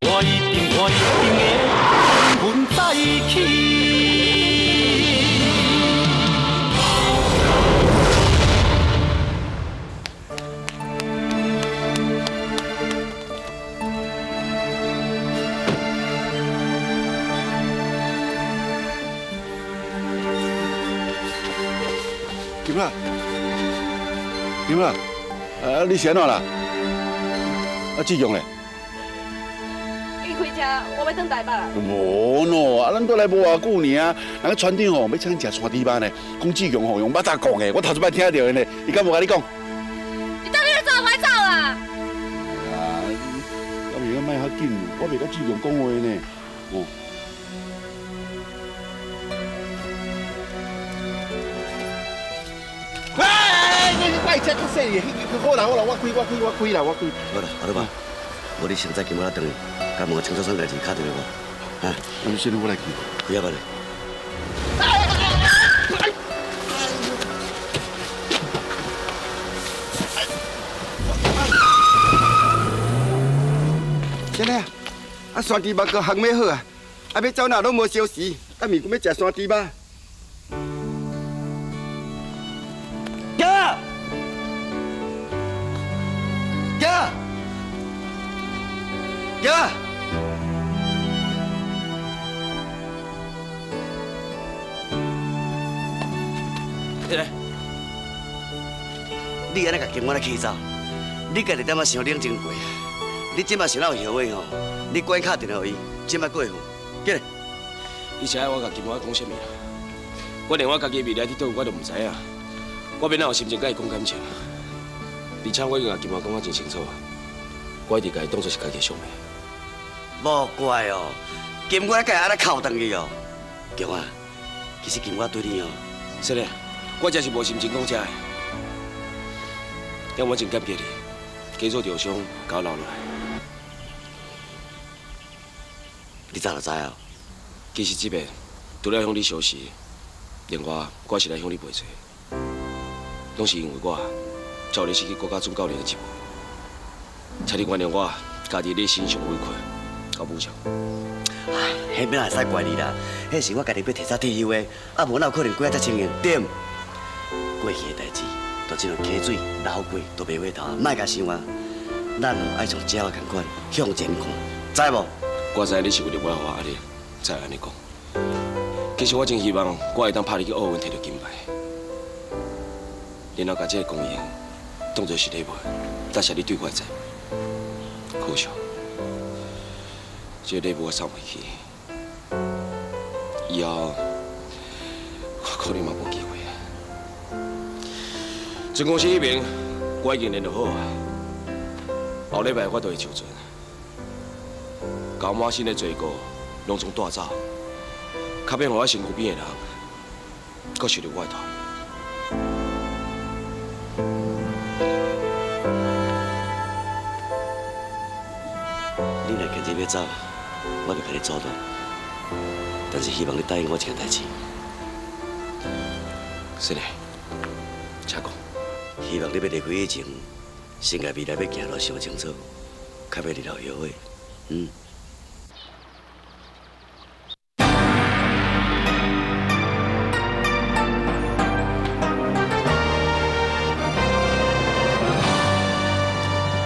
Speaker 9: 我一定会风云再起。
Speaker 4: 金啊，金啊，你是安怎啦？志强嘞？
Speaker 16: 伊开车，我要转台北啦。
Speaker 4: 无喏，咱倒来无偌久尔，人个船长吼要请咱食山猪肉呢，讲志强吼用捌仔讲的，我头一摆听到的呢，伊敢无甲你讲？
Speaker 2: 你到底要走快走啦！
Speaker 4: 啊，敢是咱莫较紧，我袂甲志强讲话呢，哦。哎，这较细个，好啦，我开啦。
Speaker 11: 好啦，好了吧。无你现在今仔转去，甲问清楚啥代志，敲电话我。啊，
Speaker 4: 先我来去。
Speaker 11: 几啊万嘞？
Speaker 21: 真的啊！啊，山猪肉个烘买好啊，啊要走哪拢无消息，啊面要食山猪肉。
Speaker 11: 哥，哥，哥。 你安尼甲金我来气走，你家己点仔想冷静过。你即摆想到后尾吼，你赶紧打电话给伊，即摆过户，过来。
Speaker 17: 而且我甲金我讲啥物啊？我连我家己未来伫倒我都唔知影，我免哪有心情甲伊讲感情。而且我已经甲金我讲啊真清楚，我一直甲伊当作是家己兄妹。
Speaker 11: 莫怪哦，金我甲伊安尼哭登去哦。强啊，其实金我对你哦，
Speaker 17: 是嘞，我真是无心情讲这个。 但我真感激你，加做着伤，甲我留落来。
Speaker 11: 你早就知啊？
Speaker 17: 其实这边除了向你消息，另外我是来向你赔罪，拢是因为我照你失去国家总教练的职务，请你原谅我家己内心上委屈，甲无常。
Speaker 11: 唉，迄边也使怪你啦，迄是我家己要提早退休的，啊无哪有可能过啊遮清闲对？过去的代志。 就只能溪水流过，都袂回头，莫甲想啊！咱爱像鸟仔同款向前看，知无？
Speaker 17: 我知你是为了我互压力，才安尼讲。其实我真希望我会当拍你去奥运摕到金牌，然后把这个公益当作是礼物，答谢你对我的赞。可惜，这个礼物我送袂去，以后我可能嘛无机会。 总公司那边我已经联络好啊，后礼拜我都会就准。高马新的罪过拢总带走，较免互我身躯边的人搁受到我的拖。
Speaker 11: 你若坚持要走，我就给你阻断。但是希望你答应我一件代志。
Speaker 17: 是嘞，请讲。
Speaker 11: 希望你要离开以前，生涯未来要行路想清楚，较袂日后后悔。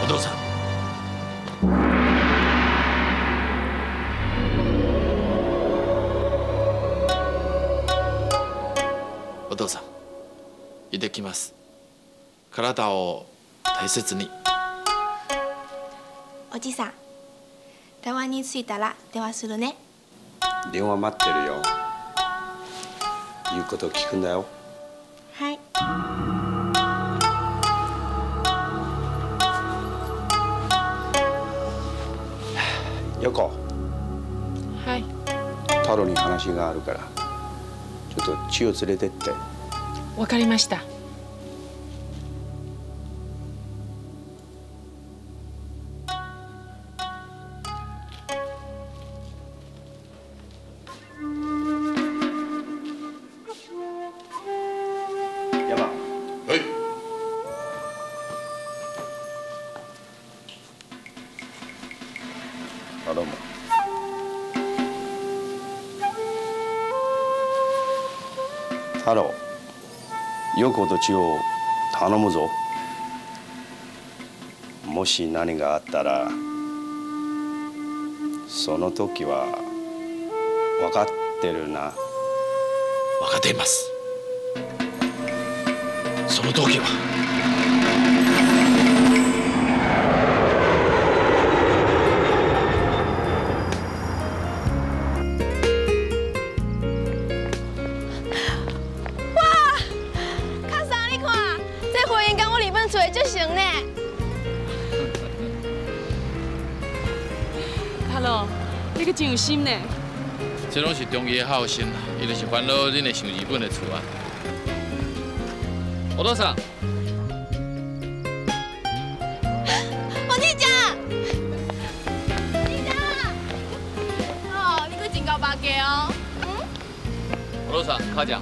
Speaker 5: 我都唱。お父さん、行ってきます。 体を大切に。
Speaker 1: おじさん、台湾に着いたら電話するね。
Speaker 7: 電話待ってるよ。言うこと聞くんだよ。
Speaker 1: はい。
Speaker 7: ヨコ。
Speaker 8: はい。
Speaker 7: 太郎に話があるから、ちょっと千代連れてって。
Speaker 8: わかりました。
Speaker 7: 太郎、ヨコと千代を頼むぞ。もし何があったら、その時は分かってるな。
Speaker 5: 分かっています。その時は。
Speaker 8: 真有心呢，
Speaker 5: 这拢是中医的好心啦，伊就是烦恼恁会想日本的厝啊。お父さん，
Speaker 19: お兄ちゃん，兄ちゃん，哦，你个真够巴结哦。
Speaker 5: お父さん、母ちゃん。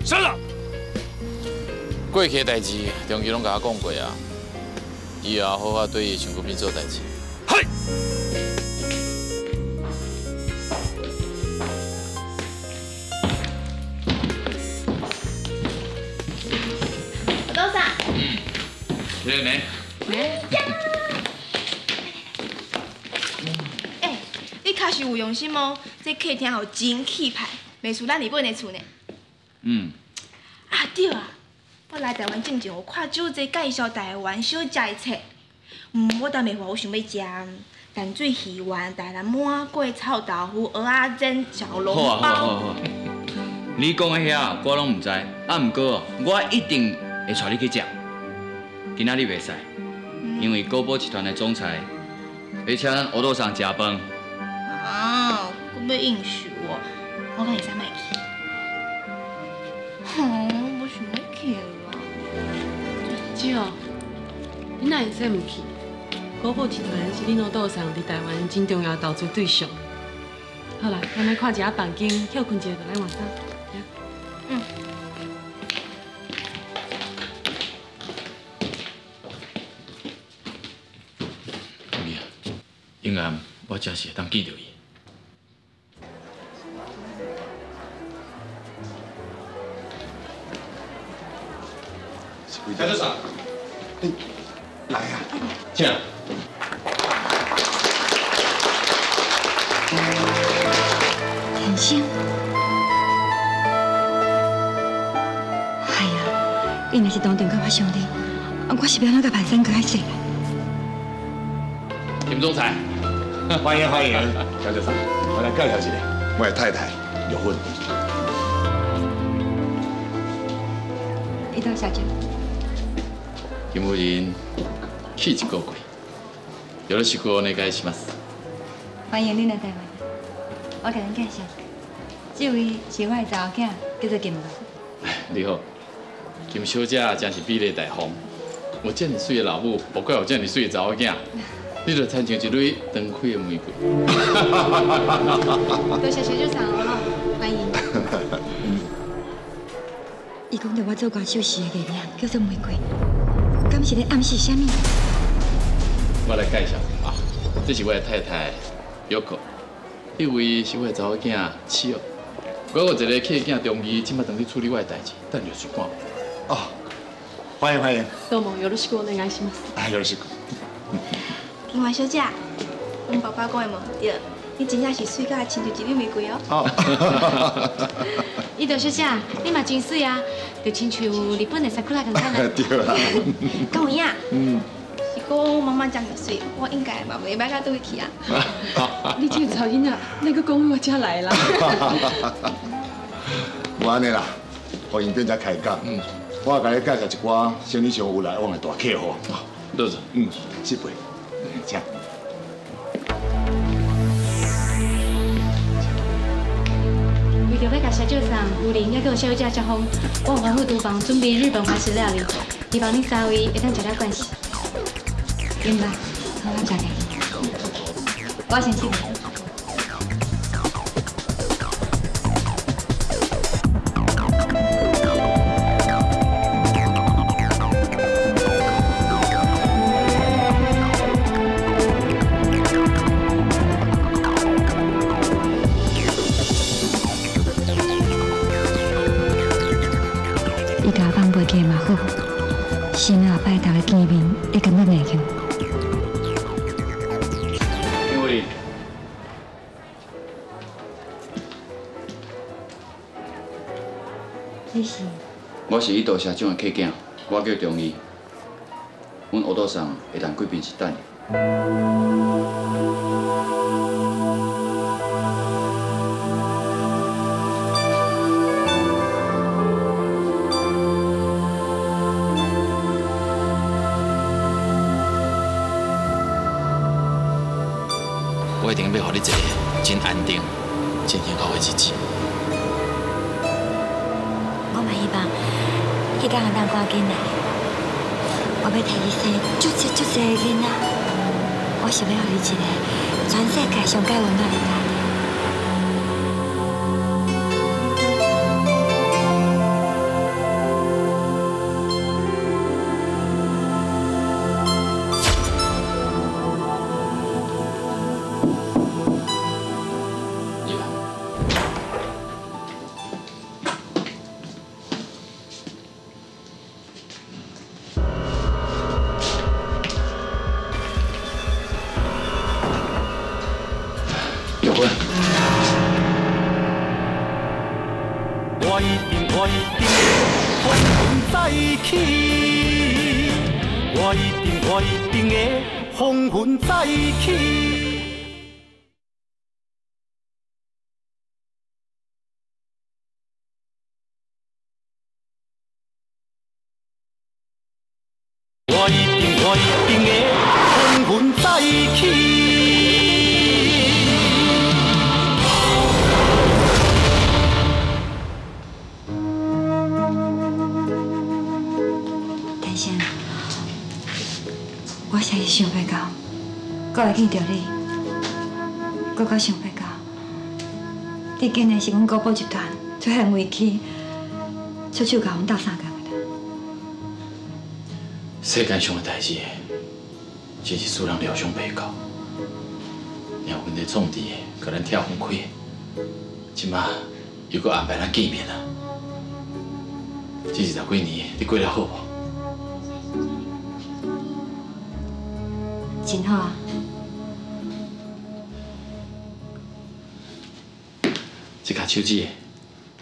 Speaker 12: 站了。
Speaker 5: 过去的代志，中基拢甲我讲过啊。以后好好对上古斌做代志。
Speaker 17: 嗨。
Speaker 19: 我多少？
Speaker 5: 这个呢？
Speaker 1: 你确实有用心哦，这客厅有真气派，袂输咱日本的厝呢。啊对啊，我来台湾之前有看少济介绍台湾小食的册。我当袂话我想要食淡水鱼丸、台南满粿、臭豆腐、蚵仔煎、小笼包。
Speaker 18: 好，你讲的遐我拢唔知，啊，毋过我一定会带你去食。今仔日袂使，因为高宝集团的总裁要请咱乌岛上食饭。
Speaker 1: 啊，我要应酬哦，我敢会使卖去。我想要去啦。
Speaker 16: 姐哦，你哪会使唔去？高宝集团是恁乌岛上伫台湾真重要的投资对象。好啦，咱来看一下房间，休困一下就来换衫。
Speaker 5: 永安，我真是会当记着伊。
Speaker 17: 蔡队长，来呀，请。
Speaker 3: 天星，哎呀，你若是当场甲我相认，我是要哪甲盘山改写？
Speaker 5: 김总裁，
Speaker 13: 欢迎，蔡队长，我来介绍一下，我的太太有婚。
Speaker 3: 伊到小姐。
Speaker 5: 金夫人，气质高贵，よろしくお願いします。
Speaker 3: 欢迎你来台湾，我甲恁介绍，这位是我的查某囝，叫做金龙。
Speaker 5: 你好，金小姐真是美丽大方，有这么水的老母，不怪有这么水的查某囝，你就亲像一蕊长开的玫瑰。
Speaker 3: 多谢小姐长哦，欢迎。伊讲着我做歌手时的艺名叫做玫瑰。敢是咧暗示啥物？
Speaker 5: 我来介绍啊，这是我的太太Yoko，这位是我的查某囝七哦。我有一个客囝中医，即摆当咧处理我的代志，等著是赶。
Speaker 13: 哦，欢迎。
Speaker 16: どうもよろしくお願いします。
Speaker 13: よろしく。
Speaker 1: 金华小姐，阮爸爸讲的无对，你真正是水甲亲像一缕玫瑰哦。
Speaker 16: 伊豆小姐，你嘛真水啊！就亲像日本的桜咁看啦。
Speaker 13: 对啦。
Speaker 1: 跟我一样。是讲妈妈这样水，我应该嘛袂歹甲倒去啊。
Speaker 16: 你这个臭囡仔，那个讲我才来啦。
Speaker 13: 无安尼啦，互因变才开讲。我甲你介绍一寡生意上有来往的大客户。
Speaker 5: 多谢。
Speaker 13: 谢杯，请。
Speaker 16: 为着要甲小姐上夫人，还有小姐接风，我有吩咐厨房准备日本怀石料理，希望恁三位会当食了惯势。明白，好，我食嘅。我先去。
Speaker 3: 计嘛好，新后摆头的见面，会感觉内疚。
Speaker 5: 因为
Speaker 3: 你是？
Speaker 6: 我是伊道社长的客囝，我叫中义。阮乌岛上会当贵宾室等你。
Speaker 5: 我一定要让你一个真安定、真幸福的日子。
Speaker 3: 我嘛希望迄天能赶紧来。我要替你生足侪个囡仔，我想要互你一个全世界上界温暖的家庭。
Speaker 9: 我一定会风云再起，我一定会风云再起。我一定会风云再起。
Speaker 3: 我实是想袂到，搁会见到你，搁较想袂到，你竟然是阮古堡集团出现危机，出手甲阮斗相共的人。
Speaker 5: 世间上的代志，只是使人料想袂到。让阮的创治甲咱拆分开，即马又搁安排咱见面啊！这20几年，你过了好无？
Speaker 3: 真好啊！
Speaker 5: 这卡手指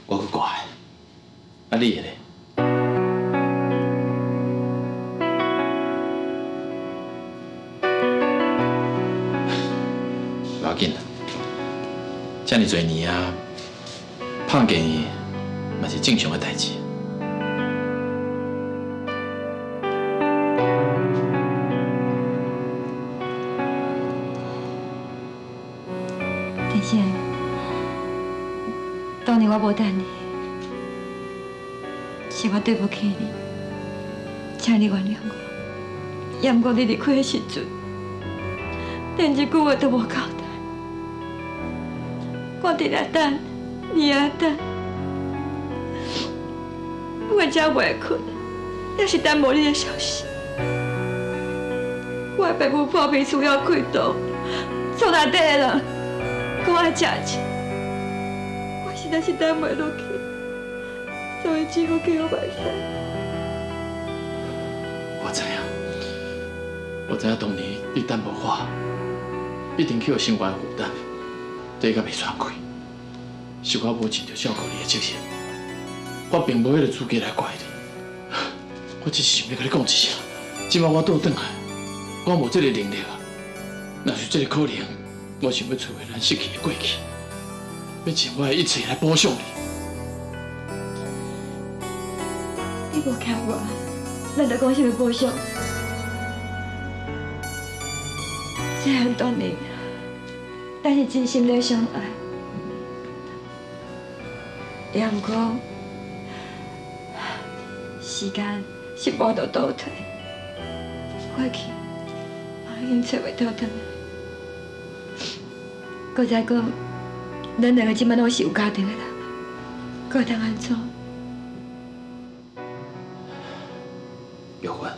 Speaker 5: 我搁挂的，啊你的咧？不要紧啦，这么多年啊，碰见伊嘛是正常的代志。
Speaker 3: 是，当年我无等你，是我对不起你，请你原谅我。也毋过你离开的时阵，连一句话都无交代，我伫遐等，你也等，我才袂困，也是等无你的消息。我的爸母破病需要开刀，厝内底的人。 我爱食钱，我实在是等袂落去，所以只好叫我袂使。
Speaker 5: 我知影当年你等无我，一定去有生活的负担，底甲袂喘开，是我无尽到照顾你的责任。我并无迄个资格来怪你，我只是想要甲你讲一声，即摆我倒转来，我无这个能力啊，若是这个可能。 我想要找回咱失去的过去，要尽我的一切来补偿你。
Speaker 3: 你无欠我，咱着讲什么补偿？虽然当年，咱是真心在相爱，也毋过时间是无得倒退，过去我已经找袂倒转来。 搁再讲，咱两个即摆拢是有家庭的人，搁会当安怎？
Speaker 5: 玉芬，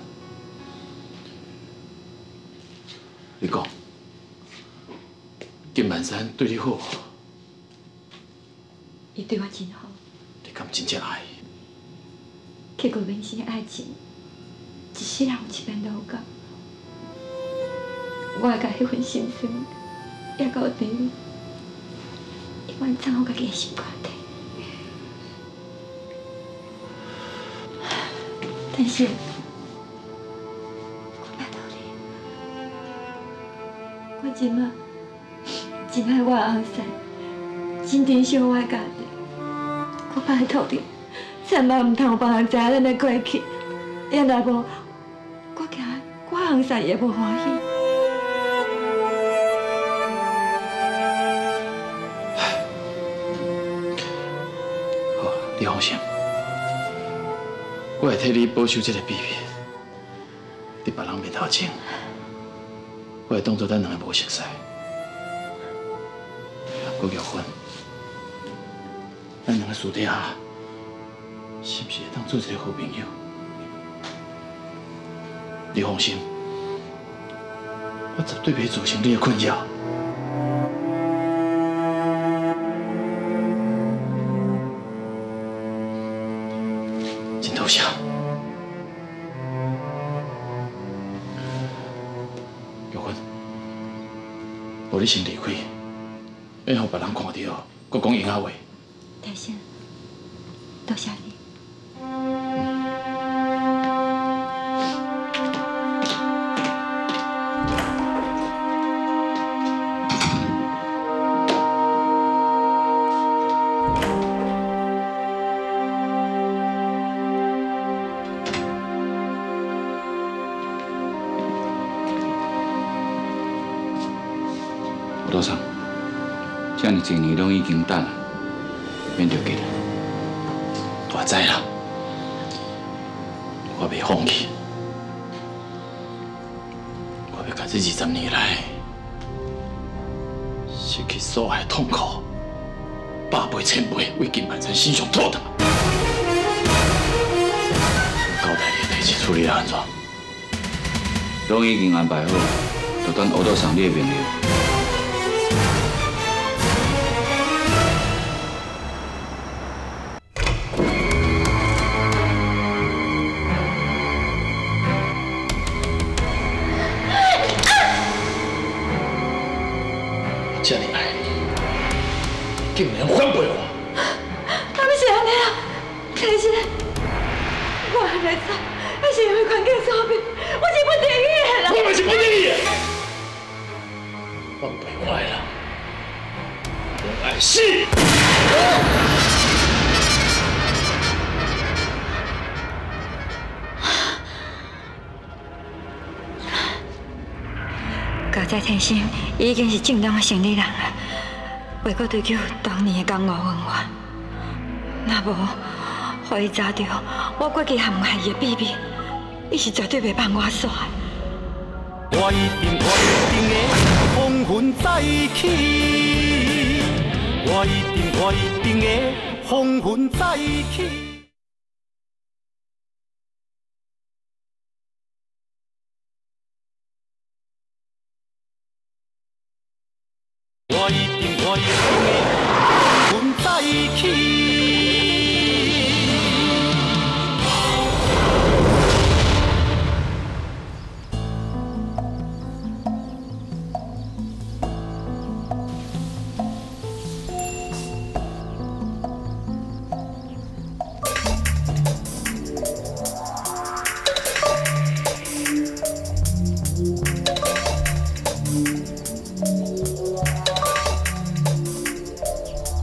Speaker 5: 你讲，金万山对你好无？
Speaker 3: 伊对我真好。
Speaker 5: 你敢真正爱伊？
Speaker 3: 刻骨铭心的爱情，一世人有一遍都有够。我会甲迄份心酸。 也到底，因为藏好家己的心肝底。但是，我拜托你，我今仔真爱我的后生，真珍惜我的家己。我拜托你，千万唔通有别人知影咱的过去，也若无，我惊我后生也无欢喜。 你放心，我会替你保守这个秘密。你别人面头前，我会当作咱两个无熟识。我结婚，咱两个私底下是不是会当做一个好朋友？你放心，我绝对袂造成你的困扰。 多谢。玉芬，无你先离开，免互别人看到，搁讲闲话。大仙，多谢你。
Speaker 6: 吴道长，这么多年拢已经等，免着给你。
Speaker 5: 大知啦，我袂放弃，我要把这20年来失去所有的痛苦，百倍千倍为金万山身上吐淡。交代你的代志处理得安怎？
Speaker 6: 拢已经安排好，就等吴道长你的命令。
Speaker 5: 这么爱你，竟然反背我！
Speaker 3: 他们是安尼啊？其实我还在猜，那是因为环境作弊，我是不得已的啦。
Speaker 5: 我嘛是不得已的，反背我的人，我爱死！
Speaker 3: 高在天心已经是正当的成年人了，袂阁追究当年的江湖恩怨。若无，互伊查到我过去陷害伊的秘密，伊是绝对袂放我煞的。
Speaker 9: 我一定会风云再起，我一定会风云再起。 我一定会风云再起。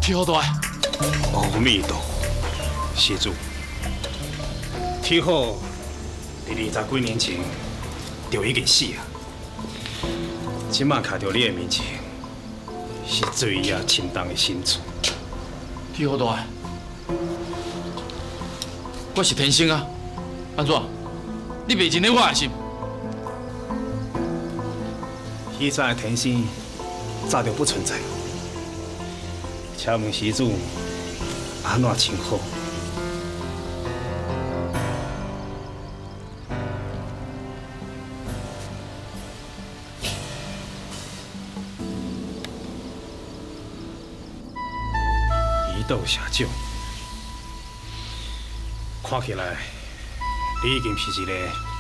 Speaker 5: 天后大，
Speaker 12: 阿弥陀，施主，天后在20几年前就已经死啊，即马徛到你的面前，是罪孽深重的心处。
Speaker 5: 天后大，我是天生啊，安怎？你袂认得我的心？
Speaker 12: 以前的天生早就不存在。 请问施主安怎称呼？移道社长，看起来你已经是一个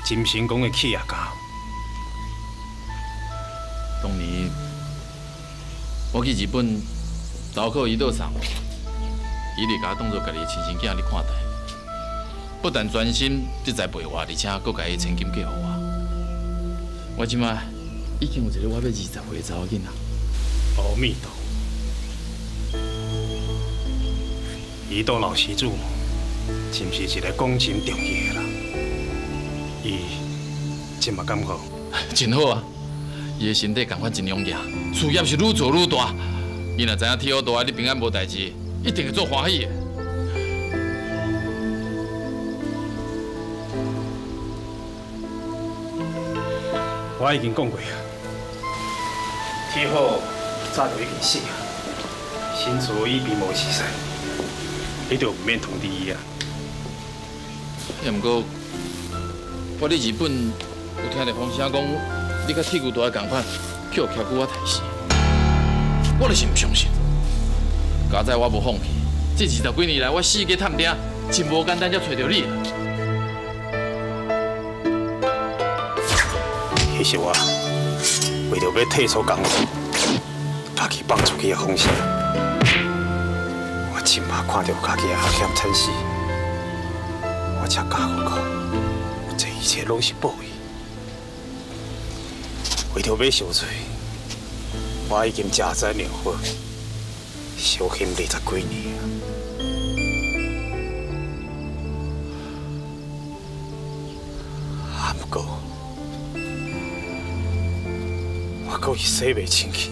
Speaker 12: 真成功的企业家。
Speaker 5: 当年我去日本。 投靠伊道上，伊就甲我当作家己的亲生囝咧看待，不但专心志在陪我，而且佫甲伊千金嫁予我。我即摆已经有一个我要20岁的查某囡仔。
Speaker 12: 阿弥陀，伊道老施主真是一个公心重义的人，伊即嘛感觉
Speaker 5: 真好啊！伊的身体共款真勇强，事业是愈做愈大。 伊若知影天后大你平安无代志，一定会做欢喜的。
Speaker 12: 我已经讲过啊，天后早就已经死啊，身处已并无实在，你就唔免通知伊啊。
Speaker 5: 也毋过，我伫日本有听到风声讲，你甲铁牛大共款，叫徛久我刣死。 我就是唔相信，加在我无放弃，这20几年来我四界探听，真无简单才找到你。
Speaker 12: 迄是我为着要退出江湖，家己放出去的方式，我今嘛看到家己的阿险惨死，我才教我讲，这一切拢是报应。为着要赎罪，我已经家财两火，小欠20几年啊。啊，不过我搁是洗袂清气，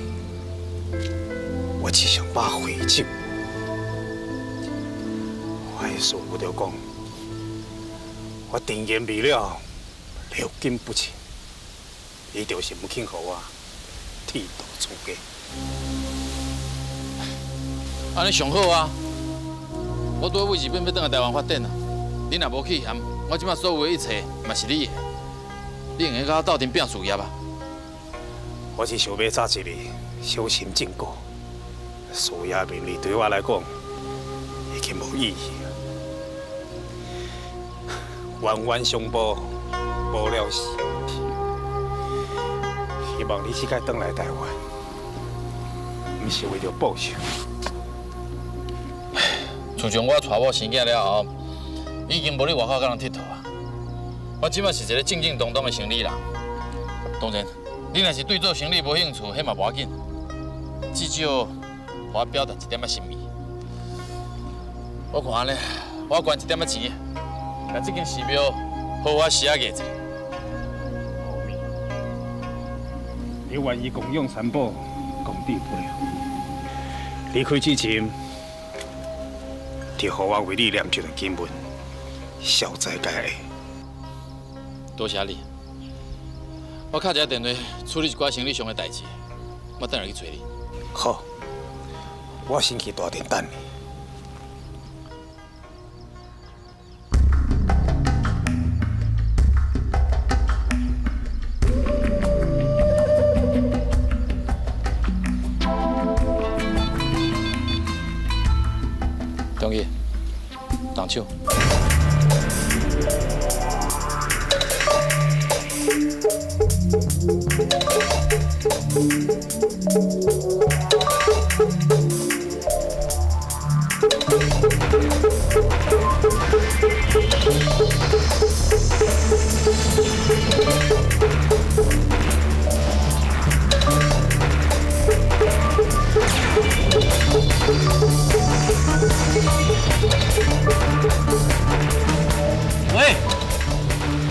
Speaker 12: 我只想把悔酒。我的师父就讲，我定言未了，六根不净。 伊就是唔肯互我剃度出家，
Speaker 5: 安尼上好啊！我拄为日本要转来台湾发展啊！你若无去嫌，我即摆所有的一切嘛是你的，你用个甲我斗阵拼事业啊！
Speaker 12: 我是想要早一日小心正果，事业名利对我来讲已经无意义了，冤冤相报无了时。 希望你即摆转来台湾，毋是为着报仇。
Speaker 5: 自从我带某生囝了后，已经无咧外口甲人佚佗啊。我即摆是一个正正当当的生理人。当然，你若是对做生理无兴趣，迄嘛无要紧。至少，互我表达一点仔心意。我看咧，我捐一点仔钱，甲这间寺庙好我写个者。
Speaker 12: 你愿意供养三宝，功德不了。离开之前，就互我为你念一段经文，消灾解厄。
Speaker 5: 多谢你。我敲一个电话处理一寡生理上的代志，我等下去找你。
Speaker 12: 好，我先去大殿等你。
Speaker 5: 同意，动手。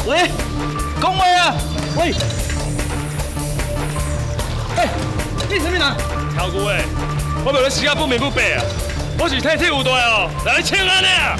Speaker 18: 喂，讲话啊！喂，你什么人？
Speaker 15: 头牛诶，我袂咧时间不明不白啊！我是替有队哦，来请安尼啊！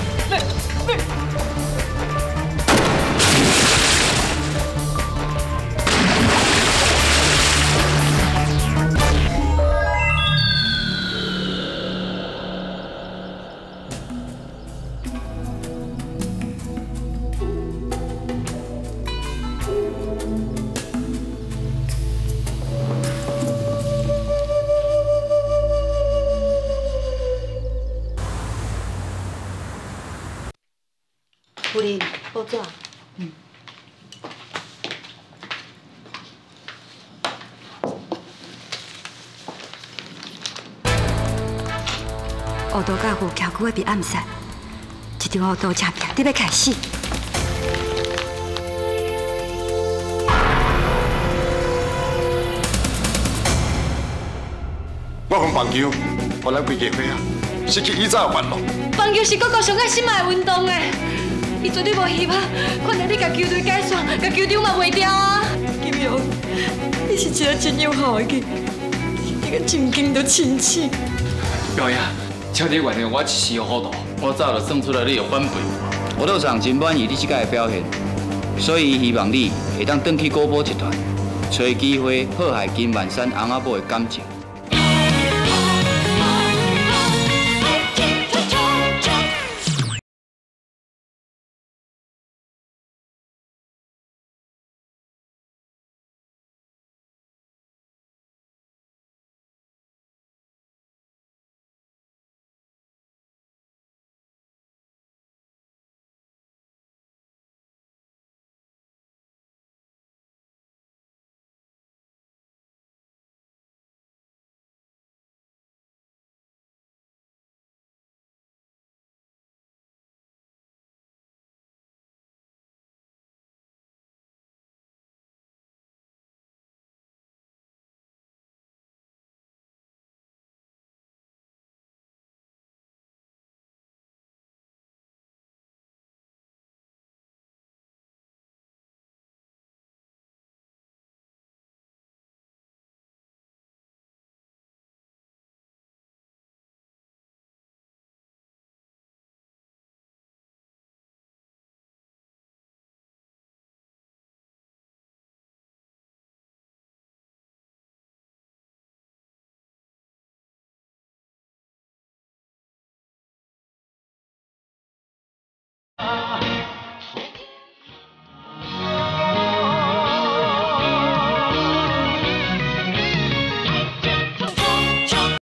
Speaker 3: 夫人，报纸。乌道甲胡桥区被暗杀，一场乌道车拼得要开始。
Speaker 13: 我讲棒球，我咱规家伙啊，失去以前的欢乐。
Speaker 8: 棒球是国国上爱心爱的运动诶，伊绝对无希望看到你甲球队解散，甲球场嘛袂掉啊！
Speaker 3: 金庸，你是一个真友好的人，你个真经都亲切。
Speaker 6: 表爷，请你原谅我一时糊涂，
Speaker 5: 我早就算出来你有反背。
Speaker 18: 我道长真满意你这届的表现，所以希望你会当转去古堡集团，找机会破坏金万山翁仔某的感情。